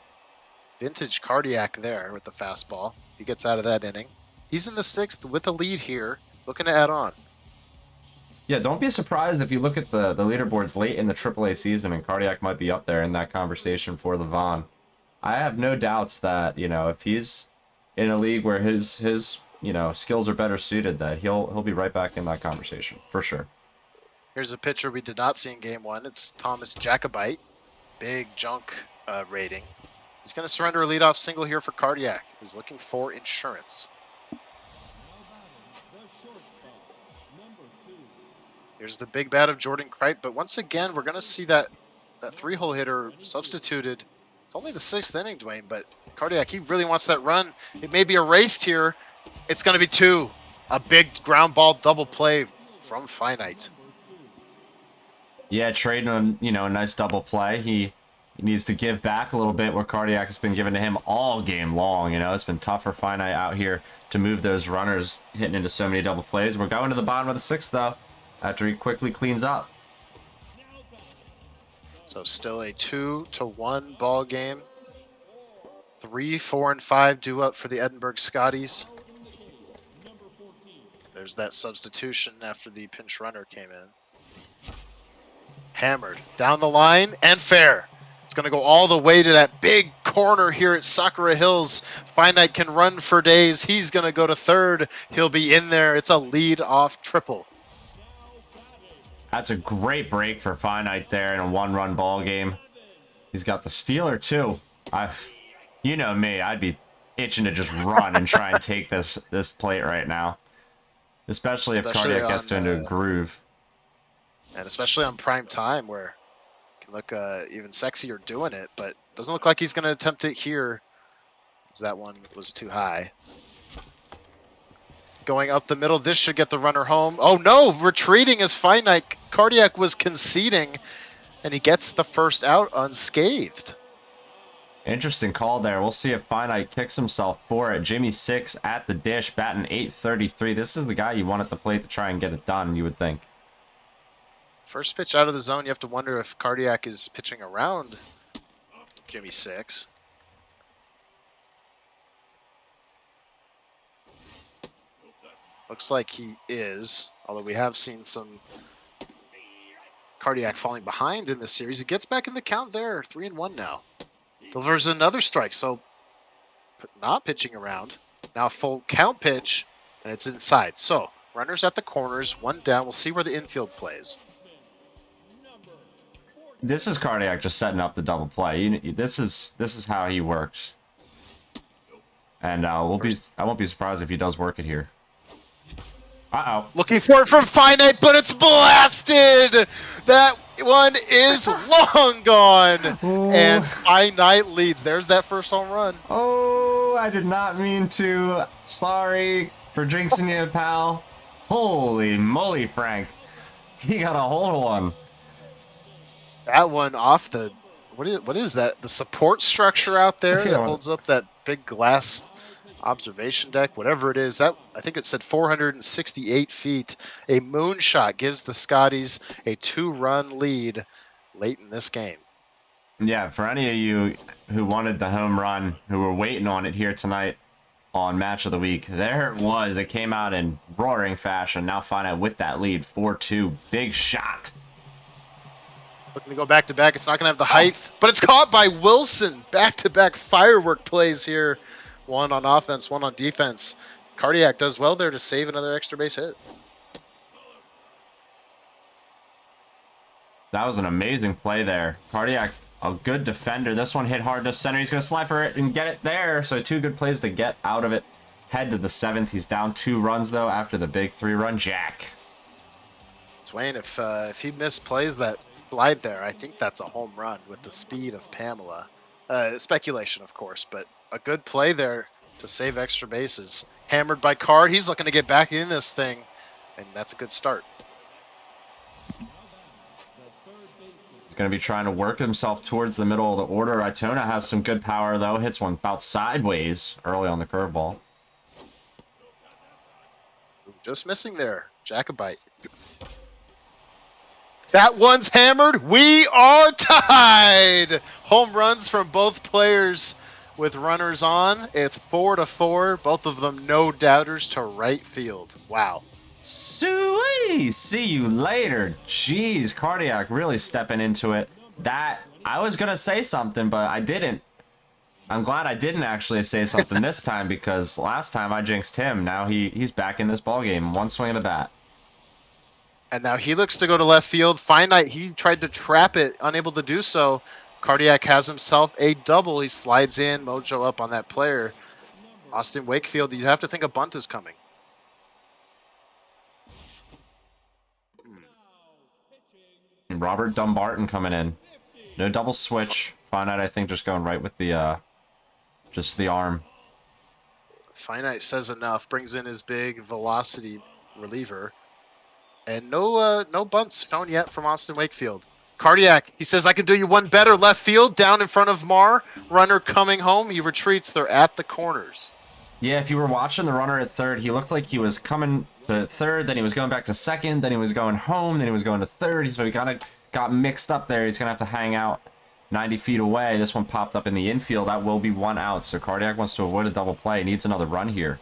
Speaker 5: Vintage Cardiac there with the fastball. He gets out of that inning. He's in the 6th with a lead here, looking to add on.
Speaker 2: Yeah, don't be surprised if you look at the leaderboards late in the AAA season and Cardiac might be up there in that conversation for the Vaughn. I have no doubts that, you know, if he's in a league where his you know, skills are better suited, that he'll be right back in that conversation for sure.
Speaker 5: Here's a pitcher we did not see in game 1. It's Thomas Jacobite. Big junk rating. He's going to surrender a leadoff single here for Cardiac, who's looking for insurance. Here's the big bat of Jordan Kripe, but once again, we're going to see that 3-hole hitter substituted. It's only the 6th inning, Dwayne, but Cardiac, he really wants that run. It may be erased here. It's going to be 2. A big ground ball double play from Finite.
Speaker 2: Yeah, trading on, you know, a nice double play. He needs to give back a little bit where Cardiac has been given to him all game long. You know, it's been tough for Finite out here to move those runners hitting into so many double plays. We're going to the bottom of the 6th, though, after he quickly cleans up.
Speaker 5: So still a 2-1 ball game. 3, 4, and 5 due up for the Edinburgh Scotties. There's that substitution after the pinch runner came in. Hammered down the line and fair. It's going to go all the way to that big corner here at Sakura Hills. Finite can run for days. He's going to go to third. He'll be in there. It's a lead-off triple.
Speaker 2: That's a great break for Finite there in a 1-run ball game. He's got the stealer too. You know me, I'd be itching to just run and try and take this plate right now, especially if Cardiac gets into a groove.
Speaker 5: And especially on prime time, where it can look even sexier doing it, but doesn't look like he's going to attempt it here, as that one was too high. Going up the middle, this should get the runner home. Oh no, retreating as Finite. Cardiac was conceding, and he gets the first out unscathed.
Speaker 2: Interesting call there. We'll see if Finite kicks himself for it. Jimmy 6 at the dish, batting .833. This is the guy you want at the plate to try and get it done, you would think.
Speaker 5: First pitch out of the zone, you have to wonder if Cardiac is pitching around Jimmy 6. Looks like he is, although we have seen some Cardiac falling behind in this series. He gets back in the count there, 3-1 now. Delivers another strike, so not pitching around. Now full count pitch, and it's inside. So runners at the corners, 1 down. We'll see where the infield plays.
Speaker 2: This is Cardiac just setting up the double play. This is how he works. And I won't be surprised if he does work it here. Uh-oh.
Speaker 5: Looking for it from Finite, but it's blasted! That one is long gone! And Finite leads. There's that first home run.
Speaker 2: Oh, I did not mean to. Sorry for jinxing you, pal. Holy moly, Frank. He got a hold of one.
Speaker 5: That one off the... What is that? The support structure out there that holds up that big glass observation deck, whatever it is. That, I think it said 468 feet. A moonshot gives the Scotties a 2-run lead late in this game.
Speaker 2: Yeah, for any of you who wanted the home run, who were waiting on it here tonight on Match of the Week, there it was. It came out in roaring fashion. Now Finite with that lead, 4-2. Big shot.
Speaker 5: Looking to go back-to-back. It's not going to have the height, but it's caught by Wilson. Back-to-back firework plays here. One on offense, one on defense. Cardiac does well there to save another extra base hit.
Speaker 2: That was an amazing play there. Cardiac, a good defender. This one hit hard to center. He's going to slide for it and get it there. So 2 good plays to get out of it. Head to the 7th. He's down 2 runs, though, after the big 3-run jack.
Speaker 5: Dwayne, if he misplays that slide there, I think that's a home run with the speed of Pamela. Speculation, of course, but a good play there to save extra bases. Hammered by Card. He's looking to get back in this thing, and that's a good start.
Speaker 2: He's going to be trying to work himself towards the middle of the order. Itona has some good power, though. Hits one about sideways early on the curveball.
Speaker 5: Just missing there. Jacobite. That one's hammered. We are tied. Home runs from both players with runners on. It's 4-4. Both of them no doubters to right field. Wow.
Speaker 2: Sweet. See you later. Jeez, Cardiac really stepping into it. That, I was going to say something, but I didn't. I'm glad I didn't actually say something this time, because last time I jinxed him. Now he's back in this ballgame. One swing of the bat.
Speaker 5: And now he looks to go to left field. Finite, he tried to trap it, unable to do so. Cardiac has himself a double. He slides in, mojo up on that player. Austin Wakefield, you have to think a bunt is coming.
Speaker 2: And Robert Dumbarton coming in. No double switch. Finite, I think, just going right with the just the arm.
Speaker 5: Finite says enough, brings in his big velocity reliever. And no bunts shown yet from Austin Wakefield. Cardiac, he says, I can do you one better. Left field, down in front of Mar. Runner coming home. He retreats. They're at the corners.
Speaker 2: Yeah, if you were watching the runner at third, he looked like he was coming to third, then he was going back to second, then he was going home, then he was going to third. So he kind of got mixed up there. He's going to have to hang out 90 feet away. This one popped up in the infield. That will be 1 out. So Cardiac wants to avoid a double play. He needs another run here.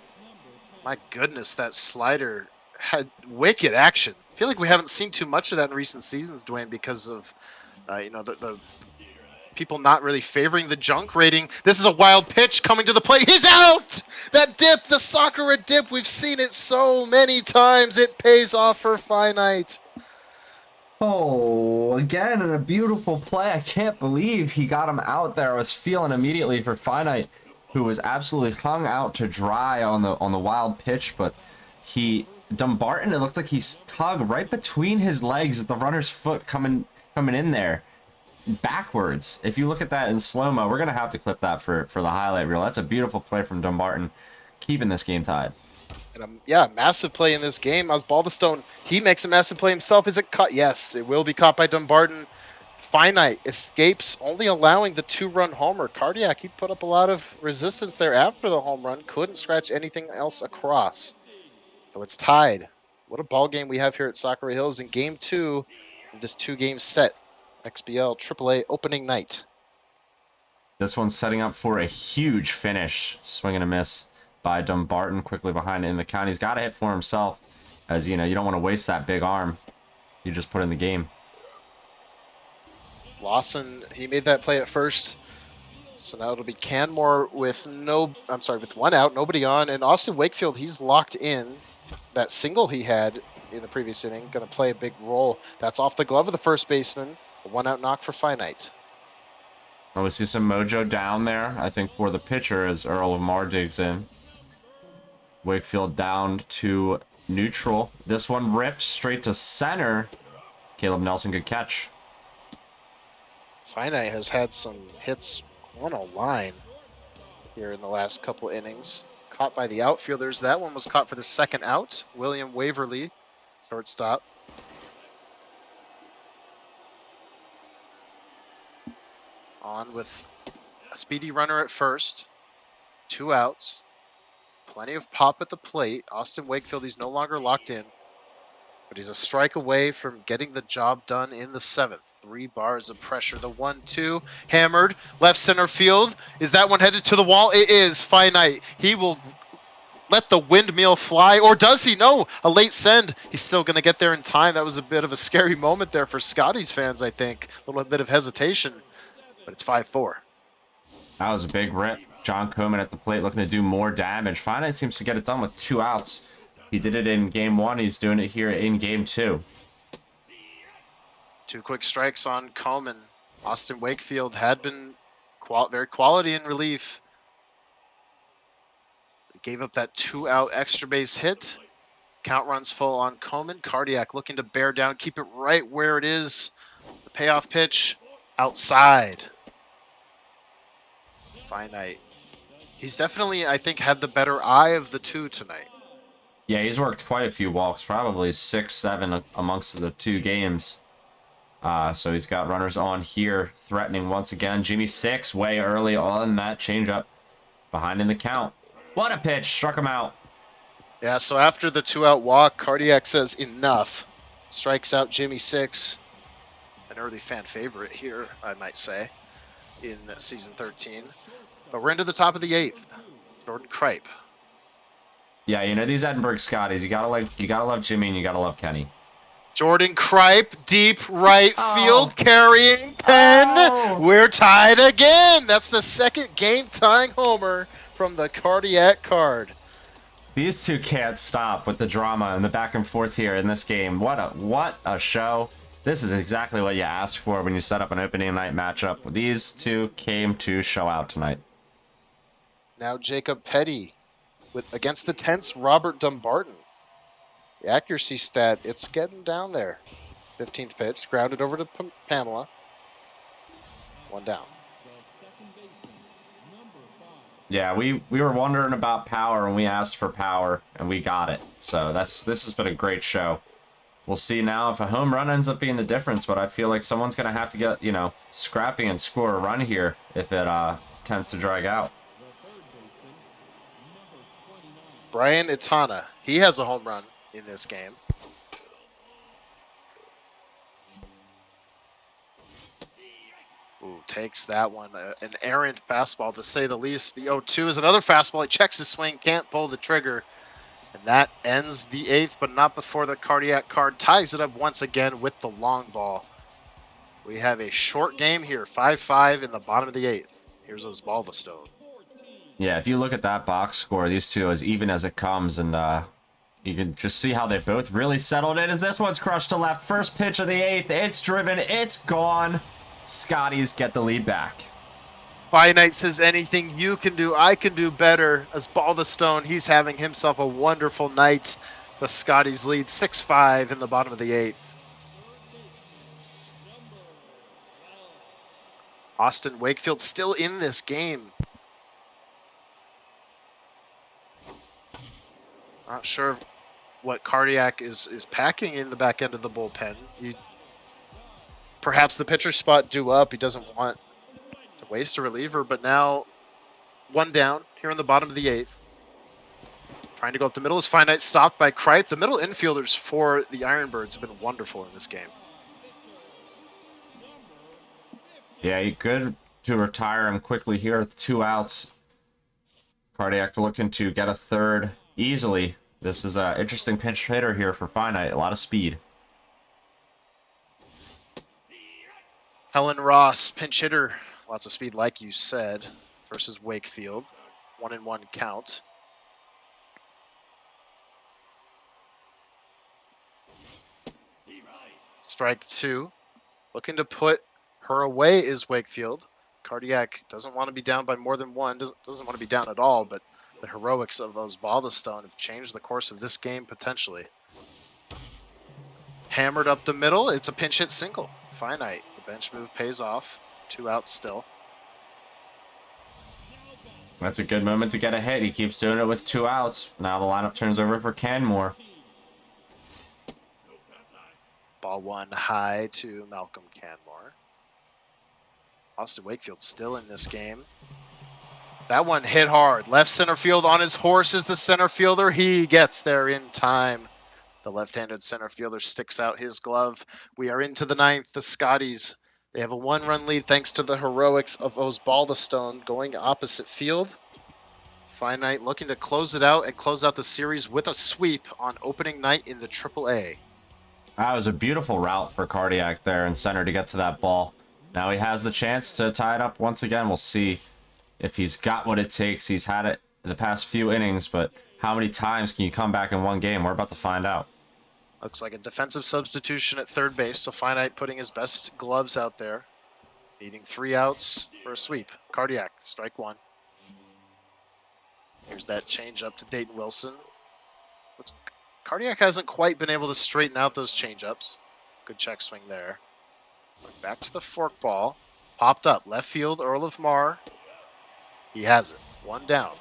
Speaker 5: My goodness, that slider had wicked action. I feel like we haven't seen too much of that in recent seasons, Dwayne, because of the people not really favoring the junk rating. This is a wild pitch coming to the plate. He's out! That dip, the Sakura dip, we've seen it so many times. It pays off for Finite.
Speaker 2: Oh, again, and a beautiful play. I can't believe he got him out there. I was feeling immediately for Finite, who was absolutely hung out to dry on the wild pitch, but Dumbarton, it looked like he tugged right between his legs at the runner's foot coming in there backwards. If you look at that in slow-mo, we're going to have to clip that for the highlight reel. That's a beautiful play from Dumbarton, keeping this game tied.
Speaker 5: And yeah, massive play in this game. Osbaldistone, he makes a massive play himself. Is it caught? Yes, it will be caught by Dumbarton. Finite escapes, only allowing the 2-run homer. Cardiac, he put up a lot of resistance there after the home run. Couldn't scratch anything else across. So it's tied. What a ball game we have here at Sakura Hills in Game 2 of this 2-game set. XBL AAA opening night.
Speaker 2: This one's setting up for a huge finish. Swing and a miss by Dumbarton, quickly behind in the count. He's got to hit for himself, as you don't want to waste that big arm you just put in the game.
Speaker 5: Lawson, he made that play at first. So now it'll be Canmore with 1 out, nobody on. And Austin Wakefield, he's locked in. That single he had in the previous inning, going to play a big role. That's off the glove of the first baseman. A 1-out knock for Finite.
Speaker 2: Oh, we see some mojo down there, I think, for the pitcher as Earl of Mar digs in. Wakefield down to neutral. This one ripped straight to center. Caleb Nelson, good catch.
Speaker 5: Finite has had some hits on a line here in the last couple innings. Caught by the outfielders. That one was caught for the second out. William Waverly, shortstop. On with a speedy runner at first. 2 outs. Plenty of pop at the plate. Austin Wakefield, he's no longer locked in, but he's a strike away from getting the job done in the 7th. 3 bars of pressure. The 1-2 hammered left center field. Is that one headed to the wall? It is. Finite. He will let the windmill fly, or does he? No, a late send. He's still going to get there in time. That was a bit of a scary moment there for Scotty's fans, I think. A little bit of hesitation, but it's 5-4.
Speaker 2: That was a big rip. John Coleman at the plate looking to do more damage. Finite seems to get it done with 2 outs. He did it in game 1. He's doing it here in game 2.
Speaker 5: 2 quick strikes on Coleman. Austin Wakefield had been very quality in relief. Gave up that 2-out extra base hit. Count runs full on Coleman. Cardiac looking to bear down, keep it right where it is. The payoff pitch outside. Finite. He's definitely, I think, had the better eye of the 2 tonight.
Speaker 2: Yeah, he's worked quite a few walks, probably 6, 7 amongst the 2 games. So he's got runners on here, threatening once again. Jimmy 6 way early on that changeup, behind in the count. What a pitch! Struck him out.
Speaker 5: Yeah, so after the 2-out walk, Cardiac says enough. Strikes out Jimmy 6. An early fan favorite here, I might say, in season 13. But we're into the top of the 8th. Jordan Kripe.
Speaker 2: Yeah, you know these Edinburgh Scotties. You gotta love Jimmy and you gotta love Kenny.
Speaker 5: Jordan Kripe, deep right
Speaker 2: Oh.
Speaker 5: field, carrying Penn.
Speaker 2: Oh.
Speaker 5: We're tied again. That's the second game-tying homer from the Cardiac Card.
Speaker 2: These 2 can't stop with the drama and the back and forth here in this game. What a show. This is exactly what you ask for when you set up an opening night matchup. These 2 came to show out tonight.
Speaker 5: Now Jacob Petty against the tense Robert Dumbarton. The accuracy stat, it's getting down there. 15th pitch, grounded over to Pamela. 1 down.
Speaker 2: Yeah, we were wondering about power and we asked for power and we got it. So this has been a great show. We'll see now if a home run ends up being the difference, but I feel like someone's going to have to get, scrappy and score a run here if it tends to drag out.
Speaker 5: Brian Itana, he has a home run in this game. Ooh, takes that one. An errant fastball, to say the least. The 0-2 is another fastball. He checks his swing, can't pull the trigger. And that ends the 8th, but not before the Cardiac Card ties it up once again with the long ball. We have a short game here, 5-5 in the bottom of the 8th. Here's Osbaldistone.
Speaker 2: Yeah, if you look at that box score, these 2 as even as it comes, and you can just see how they both really settled in as this one's crushed to left. First pitch of the 8th, it's driven, it's gone. Scotties get the lead back.
Speaker 5: Finite says anything you can do, I can do better. Osbaldistone, he's having himself a wonderful night. The Scotties lead 6-5 in the bottom of the 8th. Austin Wakefield still in this game. Not sure what Cardiac is packing in the back end of the bullpen. Perhaps the pitcher spot due up. He doesn't want to waste a reliever, but now 1 down here in the bottom of the 8th. Trying to go up the middle is Finite, stopped by Kripe. The middle infielders for the Ironbirds have been wonderful in this game.
Speaker 2: Yeah, good to retire him quickly here with 2 outs. Cardiac looking to get a third easily. This is an interesting pinch hitter here for Finite. A lot of speed.
Speaker 5: Helen Ross, pinch hitter. Lots of speed, like you said, versus Wakefield. 1-1 count. Strike 2. Looking to put her away is Wakefield. Cardiac doesn't want to be down by more than one, doesn't want to be down at all, but the heroics of Osbaldistone have changed the course of this game potentially. Hammered up the middle, it's a pinch hit single. Finite, the bench move pays off. 2 outs still.
Speaker 2: That's a good moment to get a hit. He keeps doing it with 2 outs. Now the lineup turns over for Canmore.
Speaker 5: Ball 1 high to Malcolm Canmore. Austin Wakefield still in this game. That one hit hard. Left center field on his horse is the center fielder. He gets there in time. The left-handed center fielder sticks out his glove. We are into the 9th. The Scotties, they have a 1-run lead thanks to the heroics of Osbaldistone going opposite field. Finite looking to close it out and close out the series with a sweep on opening night in the AAA.
Speaker 2: That was a beautiful route for Cardiac there in center to get to that ball. Now he has the chance to tie it up once again. We'll see if he's got what it takes. He's had it the past few innings, but how many times can you come back in one game? We're about to find out.
Speaker 5: Looks like a defensive substitution at third base, so Finite putting his best gloves out there. Needing 3 outs for a sweep. Cardiac, strike 1. Here's that change up to Dayton Wilson. Cardiac hasn't quite been able to straighten out those change-ups. Good check swing there. Back to the forkball. Popped up. Left field, Earl of Mar. He has it. 1 down.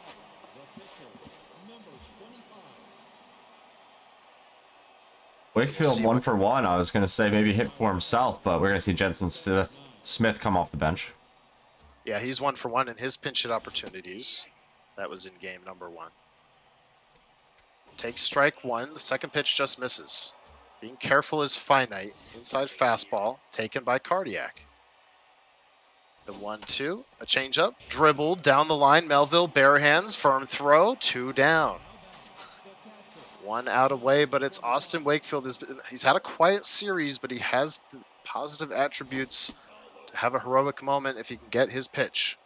Speaker 2: Wakefield 1 for 1. I was going to say maybe hit for himself, but we're going to see Jensen Smith come off the bench.
Speaker 5: Yeah, he's 1 for 1 in his pinch hit opportunities. That was in game number 1. Takes strike 1. The second pitch just misses. Being careful is Finite. Inside fastball taken by Cardiac. The 1-2. A changeup. Dribbled down the line. Melville, bare hands. Firm throw. 2 down. 1 out away, but it's Austin Wakefield. He's had a quiet series, but he has the positive attributes to have a heroic moment if he can get his pitch.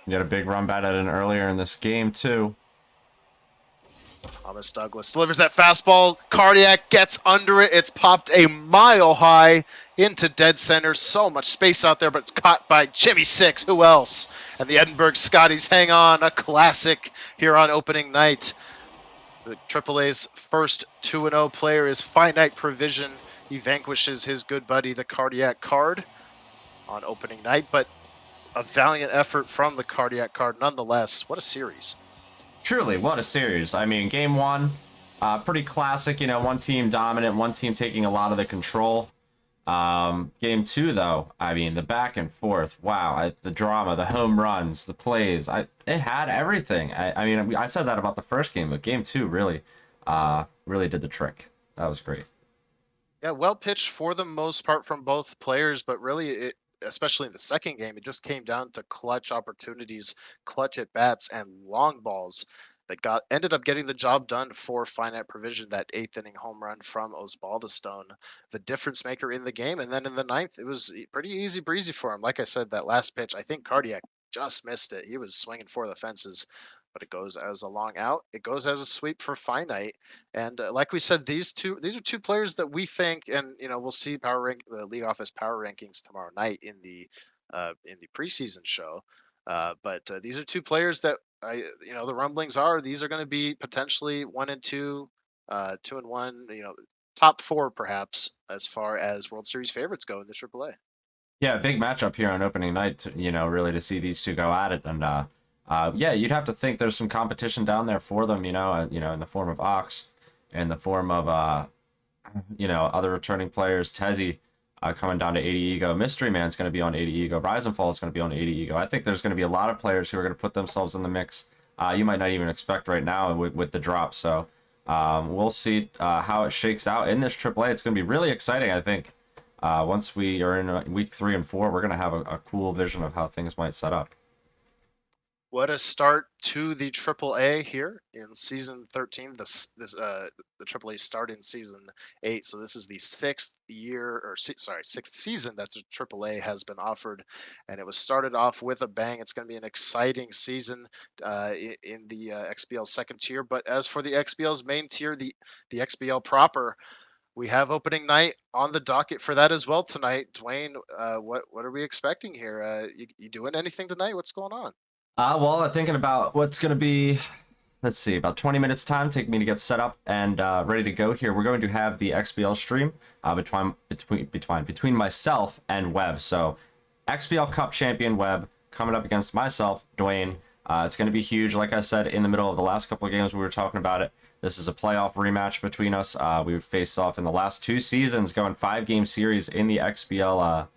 Speaker 2: You had a big run bat at an earlier in this game, too.
Speaker 5: Thomas Douglas delivers that fastball. Cardiac gets under it. It's popped a mile high into dead center. So much space out there, but it's caught by Jimmy Six. Who else? And the Edinburgh Scotties hang on. A classic here on opening night. The AAA's first 2-0 player is FiniteProvision. He vanquishes his good buddy, the TheCardiacCard, on opening night. But a valiant effort from the TheCardiacCard nonetheless. What a series.
Speaker 2: Truly, what a series. I mean, game 1, pretty classic, one team dominant, one team taking a lot of the control. Game 2, though, I mean, the back and forth, wow, the drama, the home runs, the plays, it had everything. I mean, I said that about the first game, but game 2 really did the trick. That was great.
Speaker 5: Yeah, well pitched for the most part from both players, but really, especially in the second game, it just came down to clutch opportunities, clutch at bats, and long balls that ended up getting the job done for FiniteProvision. That 8th inning home run from Osbaldistone, the difference maker in the game. And then in the 9th, it was pretty easy breezy for him. Like I said, that last pitch, I think Cardiac just missed it. He was swinging for the fences, but it goes as a long out. It goes as a sweep for Finite. And like we said, these are 2 players that we think, and we'll see the league office power rankings tomorrow night in the preseason show. But these are 2 players that the rumblings are these are going to be potentially 1 and 2, 2 and 1, top 4 perhaps as far as World Series favorites go in the AAA.
Speaker 2: Yeah, big matchup here on opening night, really to see these 2 go at it. And yeah, you'd have to think there's some competition down there for them, in the form of Ox, in the form of, other returning players. Tezzy coming down to 80 Ego. Mystery Man's going to be on 80 Ego. Rise and Fall is going to be on 80 Ego. I think there's going to be a lot of players who are going to put themselves in the mix. You might not even expect right now with the drop. So we'll see how it shakes out in this AAA. It's going to be really exciting, I think. Once we are in week 3 and 4, we're going to have a cool vision of how things might set up.
Speaker 5: What a start to the AAA here in season 13. The AAA started in season 8, so this is the 6th season that the AAA has been offered, and it was started off with a bang. It's going to be an exciting season in the XBL second tier. But as for the XBL's main tier, the XBL proper, we have opening night on the docket for that as well tonight. Dwayne, what are we expecting here? You doing anything tonight? What's going on?
Speaker 2: Well, I'm thinking about what's going to be, let's see, about 20 minutes time take me to get set up and ready to go here. We're going to have the XBL stream between myself and Webb. So XBL Cup champion Webb coming up against myself, Dwayne. It's going to be huge. Like I said, in the middle of the last couple of games we were talking about it. This is a playoff rematch between us. We faced off in the last 2 seasons, going 5-game series in the XBL.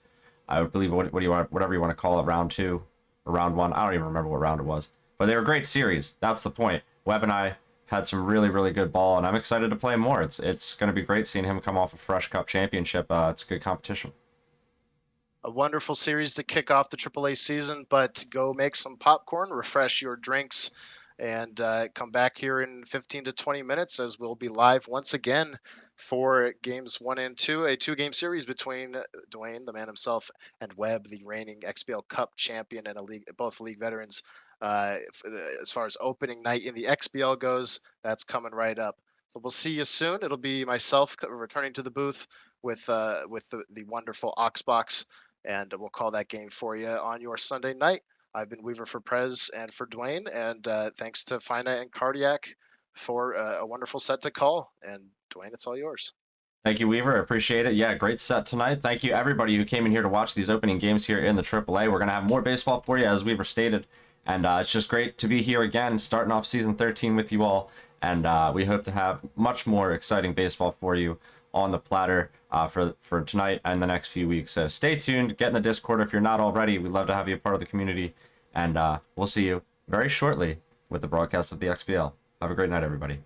Speaker 2: I believe what do you want, whatever you want to call it, round 2 or round 1. I don't even remember what round it was, but they were great series. That's the point. Webb and I had some really, really good ball, and I'm excited to play more. It's going to be great seeing him come off a fresh cup championship. It's good competition.
Speaker 5: A wonderful series to kick off the AAA season, but go make some popcorn, refresh your drinks, and come back here in 15 to 20 minutes as we'll be live once again for games 1 and 2, a 2-game series between Dwayne, the man himself, and Webb, the reigning XBL Cup champion and both league veterans. As far as opening night in the XBL goes, that's coming right up. So we'll see you soon. It'll be myself returning to the booth with the wonderful Oxbox, and we'll call that game for you on your Sunday night. I've been Weaver for Prez and for Dwayne, and thanks to Finite and Cardiac for a wonderful set to call. And Dwayne, it's all yours.
Speaker 2: Thank you, Weaver. Appreciate it. Yeah, great set tonight. Thank you, everybody who came in here to watch these opening games here in the AAA. We're going to have more baseball for you, as Weaver stated. And it's just great to be here again, starting off season 13 with you all. And we hope to have much more exciting baseball for you on the platter for tonight and the next few weeks. So stay tuned. Get in the Discord if you're not already. We'd love to have you a part of the community. And we'll see you very shortly with the broadcast of the XBL. Have a great night, everybody.